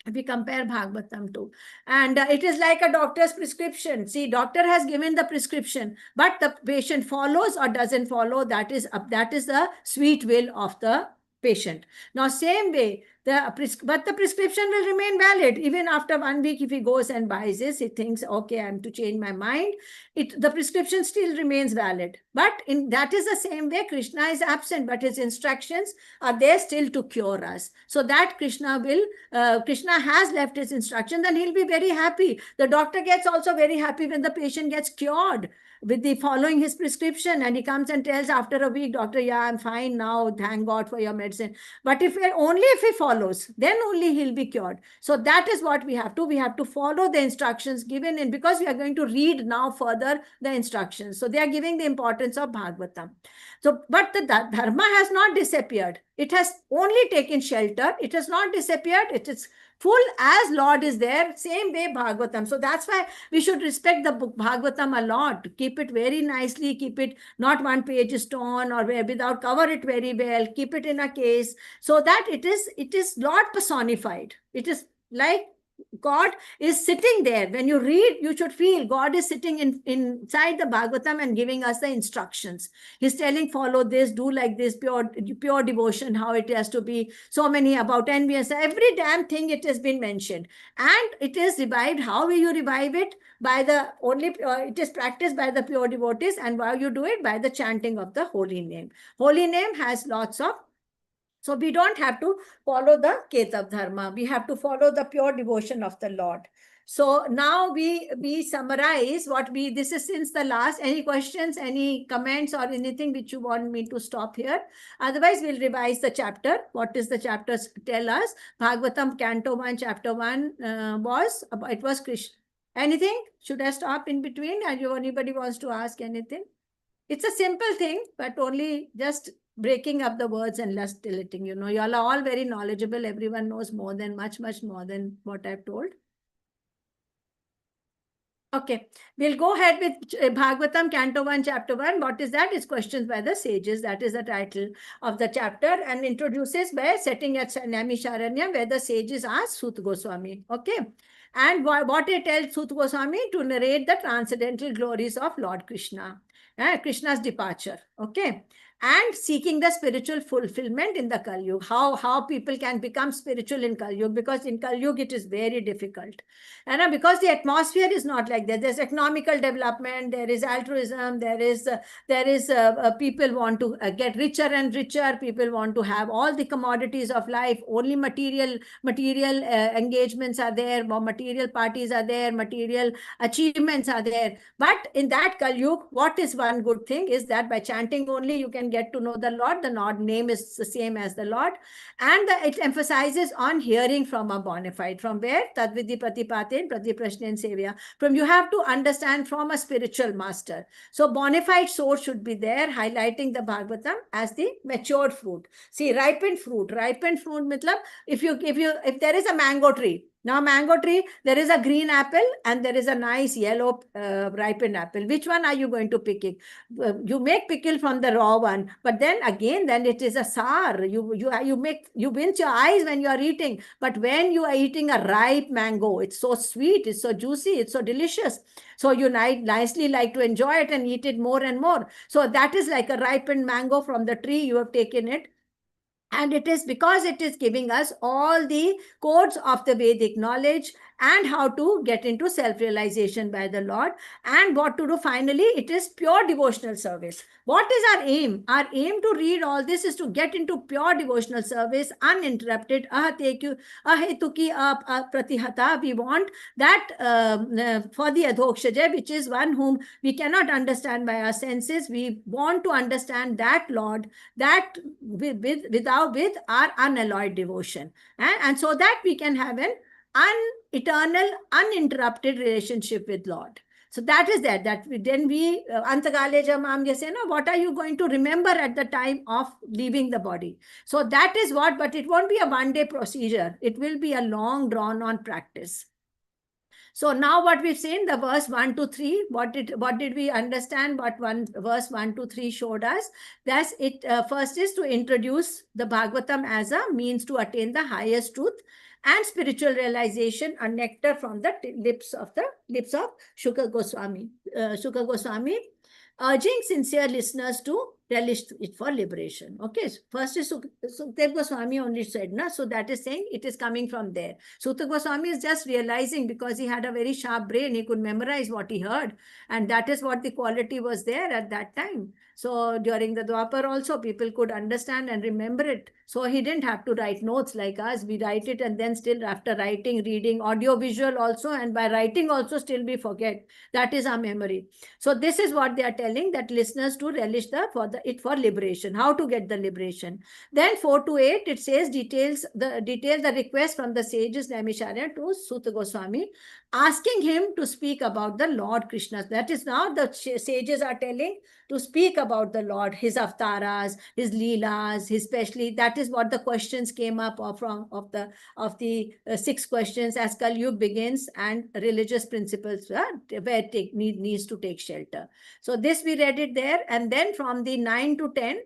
If we compare Bhagavatam to, and it is like a doctor's prescription. See, doctor has given the prescription, but the patient follows or doesn't follow. That is the sweet will of the patient. Now, same way, but the prescription will remain valid even after 1 week. If he goes and buys this, he thinks, okay, I'm to change my mind. The prescription still remains valid. But that is the same way Krishna is absent, but his instructions are there still to cure us. So that Krishna has left his instructions, and he'll be very happy. The doctor gets also very happy when the patient gets cured with the following his prescription, and he comes and tells after a week, doctor, yeah, I'm fine now, thank God for your medicine. But only if he follows, then only he'll be cured. So that is what we have to follow the instructions given in, because we are going to read now further the instructions. So they are giving the importance of Bhagavatam. So, but the dharma has not disappeared. It has only taken shelter. It has not disappeared. It is full as Lord is there, same way Bhagavatam. So that's why we should respect the book Bhagavatam a lot. Keep it very nicely, keep it not one page is torn or without, cover it very well, keep it in a case, so that it is Lord personified. It is like God is sitting there. When you read, you should feel God is sitting inside the Bhagavatam and giving us the instructions. He's telling, follow this, do like this, pure devotion, how it has to be, so many about envious, every damn thing it has been mentioned. And it is revived. How will you revive it? By the it is practiced by the pure devotees. And how you do it? By the chanting of the holy name. Holy name has lots of, so we don't have to follow the Ketav Dharma. We have to follow the pure devotion of the Lord. So now we summarize what this is since the last. Any questions, any comments or anything which you want me to stop here? Otherwise, we'll revise the chapter. What is the chapters tell us? Bhagavatam Canto 1, Chapter 1 it was Krishna. Anything? Should I stop in between? And anybody wants to ask anything? It's a simple thing, but only just breaking up the words and less deleting. You all are all very knowledgeable. Everyone knows much more than what I've told. Okay, we'll go ahead with Bhagavatam, Canto 1, Chapter 1. What is that? It's questions by the sages. That is the title of the chapter, and introduces by setting at Naimisharanya, where the sages ask Sut Goswami. Okay, and what it tells Sut Goswami to narrate the transcendental glories of Lord Krishna, Krishna's departure. Okay. And seeking the spiritual fulfillment in the Kali Yuga. How people can become spiritual in Kali Yuga, because in Kali Yuga it is very difficult. And because the atmosphere is not like that. There's economical development, there is altruism, there is people want to get richer and richer, people want to have all the commodities of life, only material engagements are there, more material parties are there, material achievements are there. But in that Kali Yuga, what is one good thing is that by chanting only you can get to know the Lord. The Lord name is the same as the Lord, and it emphasizes on hearing from a bona fide. From where? Tadvidi Pratipaten Pratiprashnen Sevya. From you have to understand from a spiritual master. So bona fide source should be there, highlighting the Bhagavatam as the matured fruit. See, ripened fruit matlab, if there is a mango tree. Now, mango tree, there is a green apple and there is a nice yellow ripened apple. Which one are you going to pick? You make pickle from the raw one, but then it is a sour. You wince your eyes when you are eating. But when you are eating a ripe mango, it's so sweet, it's so juicy, it's so delicious. So you nicely like to enjoy it and eat it more and more. So that is like a ripened mango from the tree. You have taken it. And it is because it is giving us all the codes of the Vedic knowledge and how to get into self-realization by the Lord, and what to do. Finally, it is pure devotional service. What is our aim? Our aim to read all this is to get into pure devotional service, uninterrupted. Ahetuki pratihata. We want that for the Adhokshaja, which is one whom we cannot understand by our senses. We want to understand that Lord, that with our unalloyed devotion, and so that we can have an eternal, uninterrupted relationship with Lord. So that is that then we Antagale Jamam, you say, no, what are you going to remember at the time of leaving the body? So that is what, but it won't be a one-day procedure. It will be a long drawn-on practice. So now what we've seen, the verse 1 to 3, what did we understand? What verse 1 to 3 showed us? That's it. First is to introduce the Bhagavatam as a means to attain the highest truth and spiritual realization, a nectar from the lips of Shukra Goswami. Shukra Goswami urging sincere listeners to relish it for liberation. Okay, first is Sukhdev Goswami only said, na? So that is saying it is coming from there. Sukhdev Goswami is just realizing, because he had a very sharp brain, he could memorize what he heard, and that is what the quality was there at that time. So during the Dwapar also, people could understand and remember it. So he didn't have to write notes like us. We write it, and then still after writing, reading, audio, visual also, and by writing also still we forget. That is our memory. So this is what they are telling, that listeners to relish for liberation. How to get the liberation? Then 4 to 8, it says details the request from the sages Naimisharya to Suta Goswami, asking him to speak about the Lord Krishna. That is now the sages are telling to speak about the Lord, his avtaras, his leelas, especially that is what the questions came up of the 6 questions as Kali Yuga begins and religious principles where needs to take shelter. So this we read it there, and then from the 9 to 10.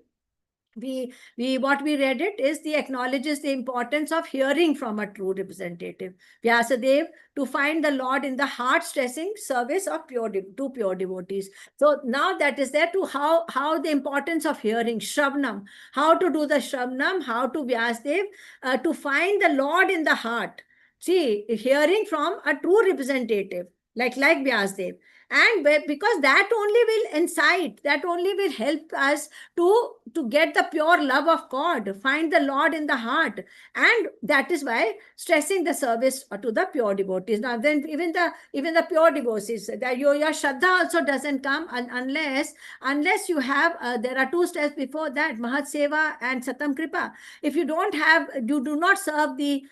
What we read it is the acknowledges the importance of hearing from a true representative. Vyasadeva to find the Lord in the heart-stressing service of pure devotees. So now that is there to how the importance of hearing, Shravanam, how to do the Shravanam, how to Vyasadeva to find the Lord in the heart. See, hearing from a true representative, like Vyasadeva. And because that only will incite, that only will help us to get the pure love of God, find the Lord in the heart. And that is why stressing the service to the pure devotees. Now then even the pure devotees, that your Shraddha also doesn't come unless you have, there are 2 steps before that, Mahat Seva and Satam Kripa. If you don't have, you do not serve the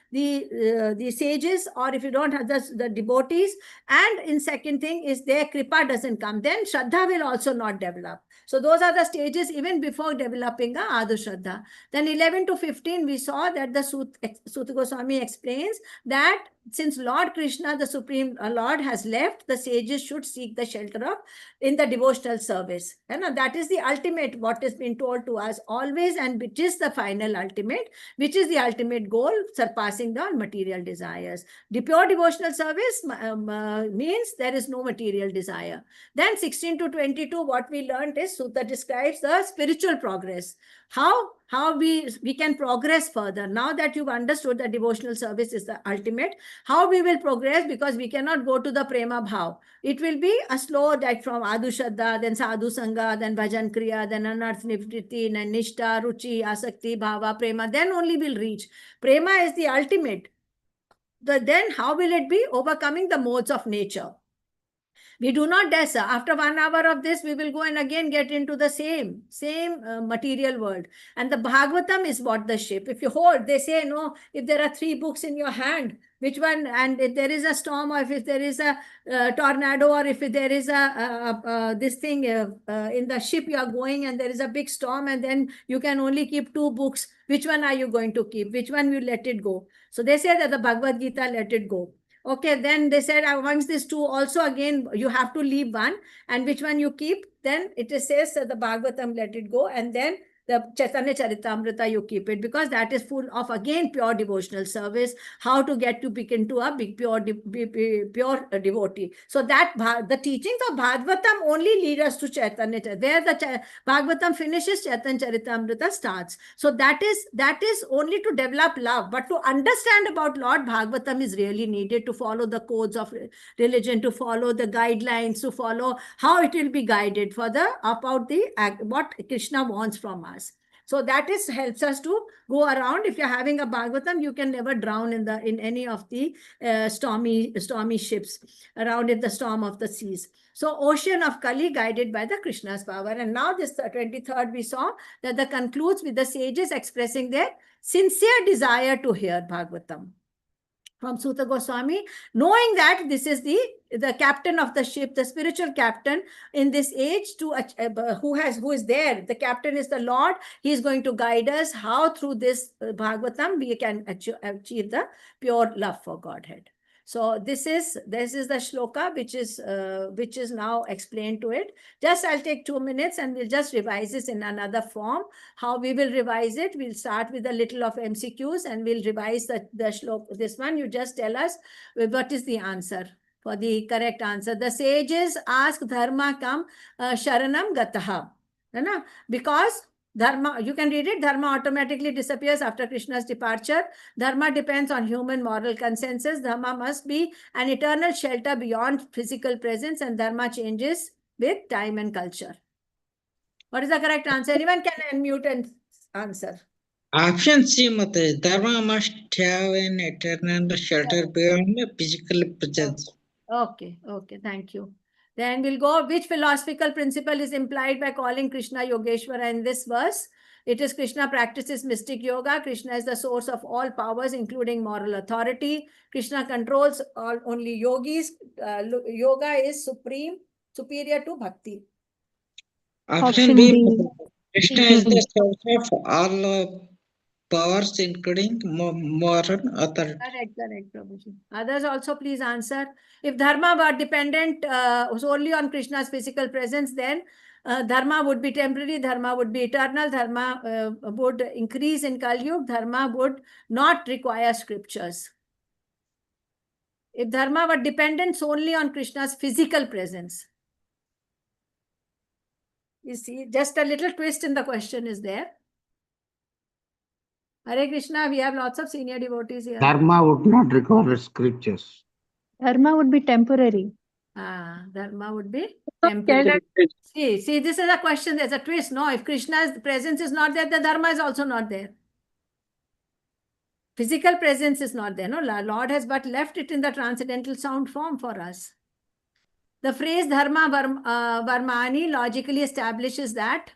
sages, or if you don't have the devotees, and in second thing is their Kripa doesn't come, then Shraddha will also not develop. So those are the stages even before developing a Adu Shraddha. Then 11 to 15, we saw that the Suta Goswami explains that since Lord Krishna, the Supreme Lord, has left, the sages should seek the shelter of in the devotional service. And that is the ultimate, what has been told to us always, and which is the final ultimate, which is the ultimate goal, surpassing the material desires. The pure devotional service means there is no material desire. Then 16 to 22, what we learned is Sutta describes the spiritual progress. How we can progress further. Now that you've understood that devotional service is the ultimate, how we will progress, because we cannot go to the Prema Bhav. It will be a slow, like from Adu Shraddha, then Sadhu Sangha, then Bhajan Kriya, then Anarth Nivritti, then Nishta, Ruchi, Asakti, Bhava, Prema, then only will reach. Prema is the ultimate. Then how will it be? Overcoming the modes of nature. We do not dare, sir. After 1 hour of this, we will go and again get into the same material world. And the Bhagavatam is what the ship. If you hold, they say, no, if there are 3 books in your hand, which one? And if there is a storm, or if there is a tornado, or if there is this thing in the ship you are going, and there is a big storm, and then you can only keep 2 books. Which one are you going to keep? Which one will let it go? So they say that the Bhagavad Gita, let it go. Okay, then they said amongst these 2 also again you have to leave one, and which one you keep? Then it says that the Bhagavatam, let it go, and then the Chaitanya Charitamrita you keep it, because that is full of again pure devotional service, how to get to become a big pure devotee. So that the teachings of Bhagavatam only lead us to Chaitanya, where the Bhagavatam finishes, Chaitanya Charitamrita starts. So that is only to develop love, but to understand about Lord, Bhagavatam is really needed to follow the codes of religion, to follow the guidelines, to follow how it will be guided for about what Krishna wants from us. So that helps us to go around. If you're having a Bhagavatam, you can never drown in any of the stormy ships around in the storm of the seas. So ocean of Kali guided by the Krishna's power. And now this 23rd, we saw that the concludes with the sages expressing their sincere desire to hear Bhagavatam. from Suta Goswami, knowing that this is the captain of the ship, the spiritual captain in this age, who is there. The captain is the Lord. He is going to guide us how through this Bhagavatam we can achieve the pure love for Godhead. So this is the shloka which is now explained to it. Just I'll take 2 minutes and we'll just revise this in another form. How we will revise it? We'll start with a little of MCQs and we'll revise the shloka. This one, you just tell us what is the answer for the correct answer. The sages ask Dharma kam sharanam gataha. Because Dharma, you can read it, Dharma automatically disappears after Krishna's departure. Dharma depends on human moral consensus. Dharma must be an eternal shelter beyond physical presence, and Dharma changes with time and culture. What is the correct answer? Anyone can unmute and answer. Option C, Mataji. Dharma must have an eternal shelter beyond physical presence. Okay, thank you. Then we'll go, which philosophical principle is implied by calling Krishna Yogeshwara in this verse? It is Krishna practices mystic yoga. Krishna is the source of all powers, including moral authority. Krishna controls only yogis. Yoga is superior to bhakti. Option B, Krishna is the source of all powers, including moral authority. Correct, Prabhuji. Others also please answer. If Dharma were dependent solely on Krishna's physical presence, then Dharma would be temporary, Dharma would be eternal, Dharma would increase in Kali Yuga, Dharma would not require scriptures. If Dharma were dependent solely on Krishna's physical presence. You see, just a little twist in the question is there. Hare Krishna, we have lots of senior devotees here. Dharma would not require scriptures. Dharma would be temporary. Dharma would be temporary. See, this is a question. There's a twist. No, if Krishna's presence is not there, the Dharma is also not there. Physical presence is not there. No, Lord has but left it in the transcendental sound form for us. The phrase Dharma Varmani logically establishes that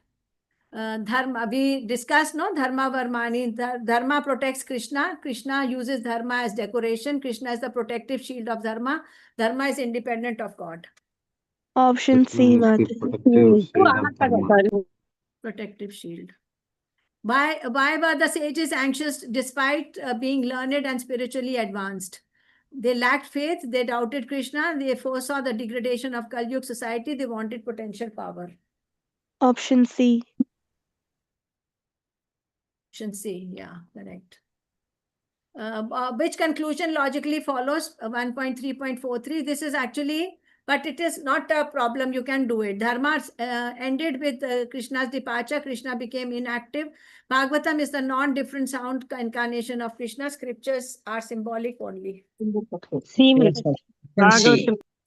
Dharma, we discussed, no, Dharma Varmani, Dharma protects Krishna. Krishna uses Dharma as decoration. Krishna is the protective shield of Dharma. Dharma is independent of God. Option C, Protective shield. Why were the sages anxious despite being learned and spiritually advanced? They lacked faith. They doubted Krishna. They foresaw the degradation of Kali Yuga society. They wanted potential power. Option C. Option C, yeah, correct. Which conclusion logically follows 1.3.43? This is actually, but it is not a problem. You can do it. Dharma ended with Krishna's departure. Krishna became inactive. Bhagavatam is the non-different sound incarnation of Krishna. Scriptures are symbolic only. C.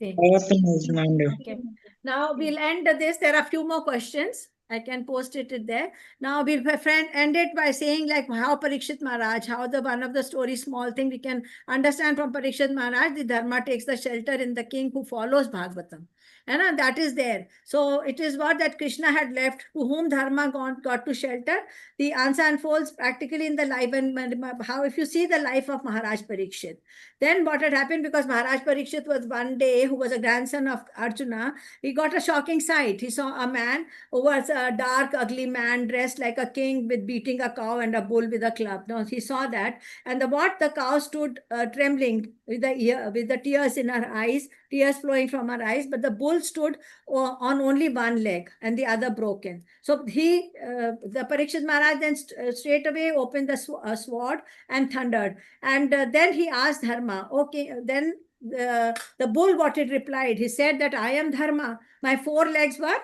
Okay. Now we'll end this. There are a few more questions. I can post it there. Now we'll end it by saying like how Parikshit Maharaj, how the one of the story, small thing we can understand from Parikshit Maharaj, the Dharma takes the shelter in the king who follows Bhagavatam. And that is there. So it is what that Krishna had left, to whom Dharma got to shelter. The answer unfolds practically in the life and how, if you see the life of Maharaj Parikshit, then what had happened, because Maharaj Parikshit was one day, who was a grandson of Arjuna, he got a shocking sight. He saw a man who was a dark, ugly man dressed like a king with beating a cow and a bull with a club. Now he saw that, and the cow stood trembling with the tears in her eyes, tears flowing from her eyes, but the bull stood on only one leg and the other broken. So the Parikshit Maharaj then straight away opened the sword and thundered. And then he asked Dharma, okay, then the bull, what it replied, he said that I am Dharma. My 4 legs were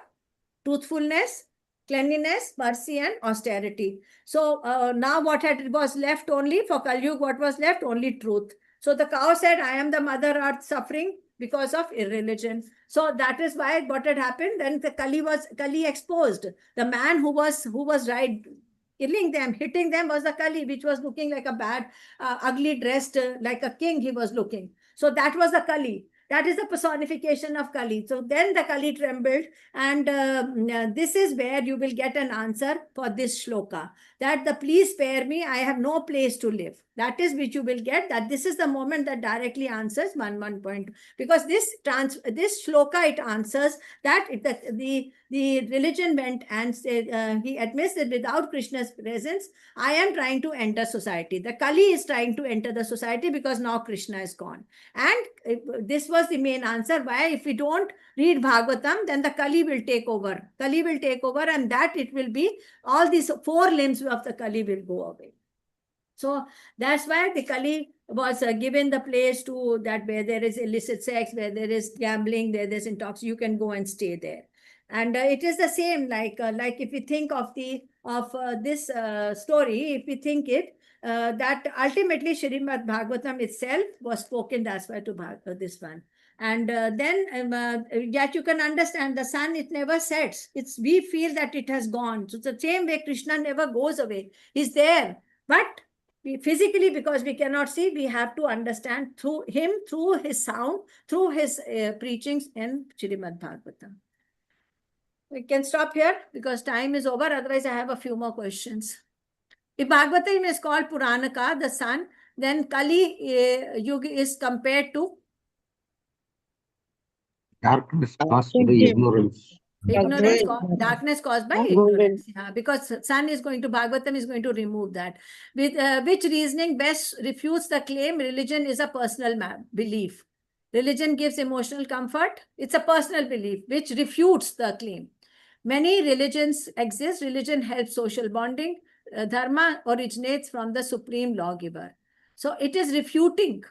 truthfulness, cleanliness, mercy, and austerity. So now what was left only for Kali Yuga, what was left? Only truth. So the cow said, I am the mother earth suffering because of irreligion. So that is why what had happened. Then the Kali exposed. The man who was killing them, hitting them, was the Kali, which was looking like a bad, ugly dressed like a king he was looking. So that was the Kali. That is the personification of Kali. So then the Kali trembled, and this is where you will get an answer for this shloka. That please spare me, I have no place to live. That is which you will get, that this is the moment that directly answers 1.1. Because this shloka, it answers that the religion went and said, he admits that without Krishna's presence, I am trying to enter society. The Kali is trying to enter the society because now Krishna is gone. And this was the main answer why if we don't read Bhagavatam, then the Kali will take over. Kali will take over, and that it will be, all these 4 limbs of the Kali will go away. So that's why the Kali was given the place to that where there is illicit sex, where there is gambling, where there's intoxication, you can go and stay there. And it is the same, like if we think of this story, if we think it, that ultimately Srimad Bhagavatam itself was spoken, that's why to this one. And then yet you can understand the sun, it never sets. We feel that it has gone. So the same way Krishna never goes away. He's there. But physically, because we cannot see, we have to understand through him, through his sound, through his preachings in Srimad Bhagavatam. We can stop here because time is over. Otherwise, I have a few more questions. If Bhagavatam is called Puranaka, the sun, then Kali Yuga is compared to Darkness caused by ignorance. ignorance, darkness caused by ignorance. Yeah, because sun is going to, Bhagavatam is going to remove that. With which reasoning best refutes the claim religion is a personal belief? Religion gives emotional comfort. It's a personal belief, which refutes the claim. Many religions exist. Religion helps social bonding. Dharma originates from the supreme lawgiver. So it is refuting.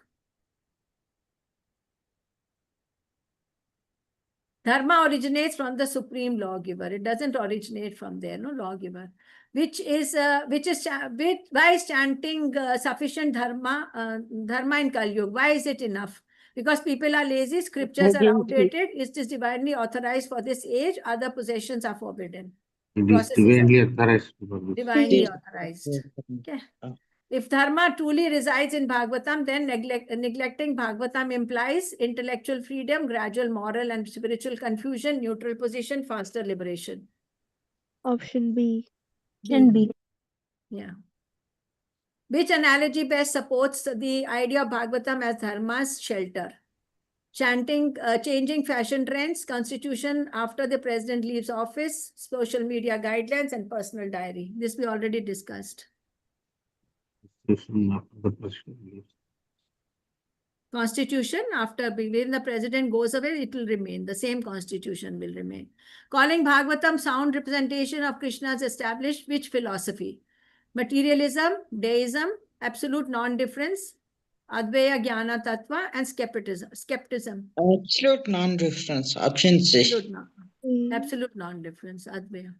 Dharma originates from the supreme lawgiver. It doesn't originate from there, no lawgiver. Why is chanting sufficient dharma in Kali Yuga? Why is it enough? Because people are lazy, scriptures are outdated, it is divinely authorized for this age, other possessions are forbidden. It is divinely authorized. Divinely authorized. Okay. If dharma truly resides in Bhagavatam, then neglecting Bhagavatam implies intellectual freedom, gradual moral and spiritual confusion, neutral position, faster liberation. Option B. Can be. Yeah. Which analogy best supports the idea of Bhagavatam as dharma's shelter? Chanting, changing fashion trends, constitution after the president leaves office, social media guidelines, and personal diary. This we already discussed. Constitution after when the president goes away, it will remain. The same constitution will remain. Calling Bhagavatam sound representation of Krishna's established which philosophy? Materialism, deism, absolute non-difference, Advaya Jnana Tattva, and skepticism. Absolute non-difference. Option C. Absolute non-difference, Advaya.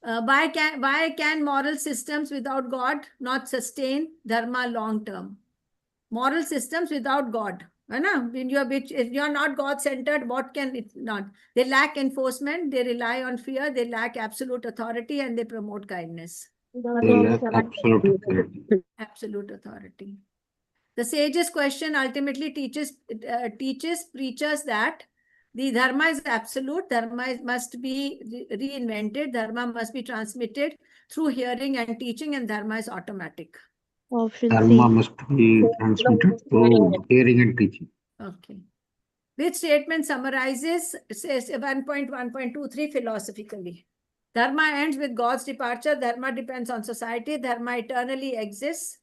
Why can moral systems without God not sustain dharma long term? Moral systems without God. If you are not God-centered, what can it not? They lack enforcement, they rely on fear, they lack absolute authority, and they promote kindness. They lack absolute authority. Absolute authority. The sage's question ultimately teaches preachers that the dharma is absolute, dharma must be reinvented, dharma must be transmitted through hearing and teaching, and dharma is automatic. Option Dharma C. must be transmitted through hearing and teaching. Okay. Which statement summarizes, says 1.1.23 philosophically? Dharma ends with God's departure. Dharma depends on society. Dharma eternally exists.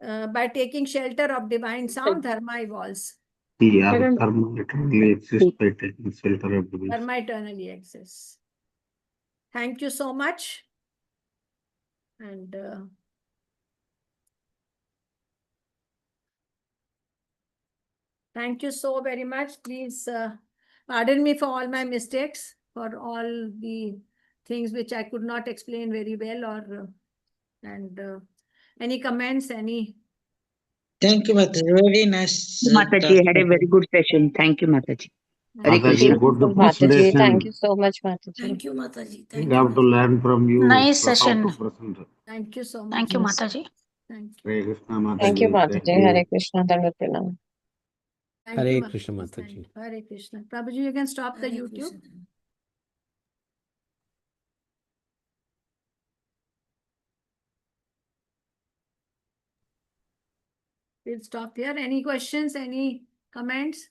By taking shelter of divine sound, dharma evolves. Dharma eternally exists by taking shelter of divine sound. Dharma eternally exists. Thank you so much. And thank you so very much. Please pardon me for all my mistakes, for all the things which I could not explain very well, or any comments, any? Thank you, Mataji. Very nice. Mataji had a very good session. Thank you, Mataji. Hare Mataji, Krishna. good presentation. Thank you so much, Mataji. Thank you, Mataji. We have to learn from you. Nice how session. to present. Thank you so much. Thank you, Mataji. Thank you. Hare Krishna, Mataji. Thank you, Mataji. Thank you. Hare Krishna. Dandavat pranam. Thank Hare you, Krishna, Mataji. Mataji. Thank you. Hare Krishna. Prabhuji, you can stop the YouTube. We'll stop here. Any questions, any comments?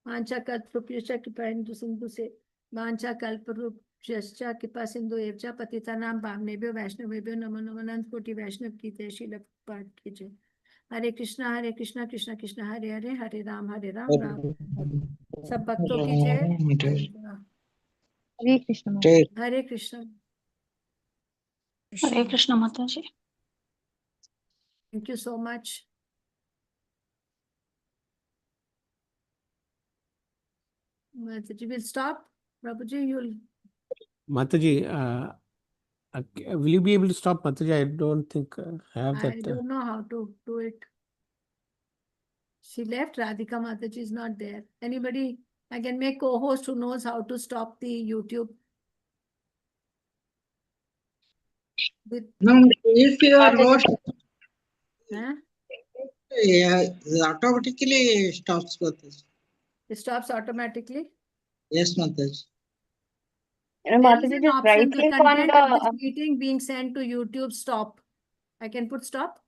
Vancha kalpurupyascha kripaindu sindhu se. Vancha kalpurupyascha kripa sindhu evcha patitanam bhavnebhyo vaishnavebhyo namo namo anant koti vaishnav ki jai Srila Prabhupada ki jai. Hare Krishna Krishna Krishna Hare Hare Hare Ram Ram Ram. सब भक्तों की जय. Hare Krishna. जय हरे Krishna. Hare Krishna Mataji. Thank you so much. Mataji will stop. Prabhuji, you'll. Mataji, will you be able to stop, Mataji? I don't think I have I that. don't know how to do it. She left. Radhika Mataji is not there. Anybody? I can make co-host who knows how to stop the YouTube. No, if you are Mataji. host, Huh? it automatically stops Mataji. It stops automatically. Yes, Mataji. There is Mataji, an just option, right the click on content of this the. meeting being sent to YouTube, stop. I can put stop.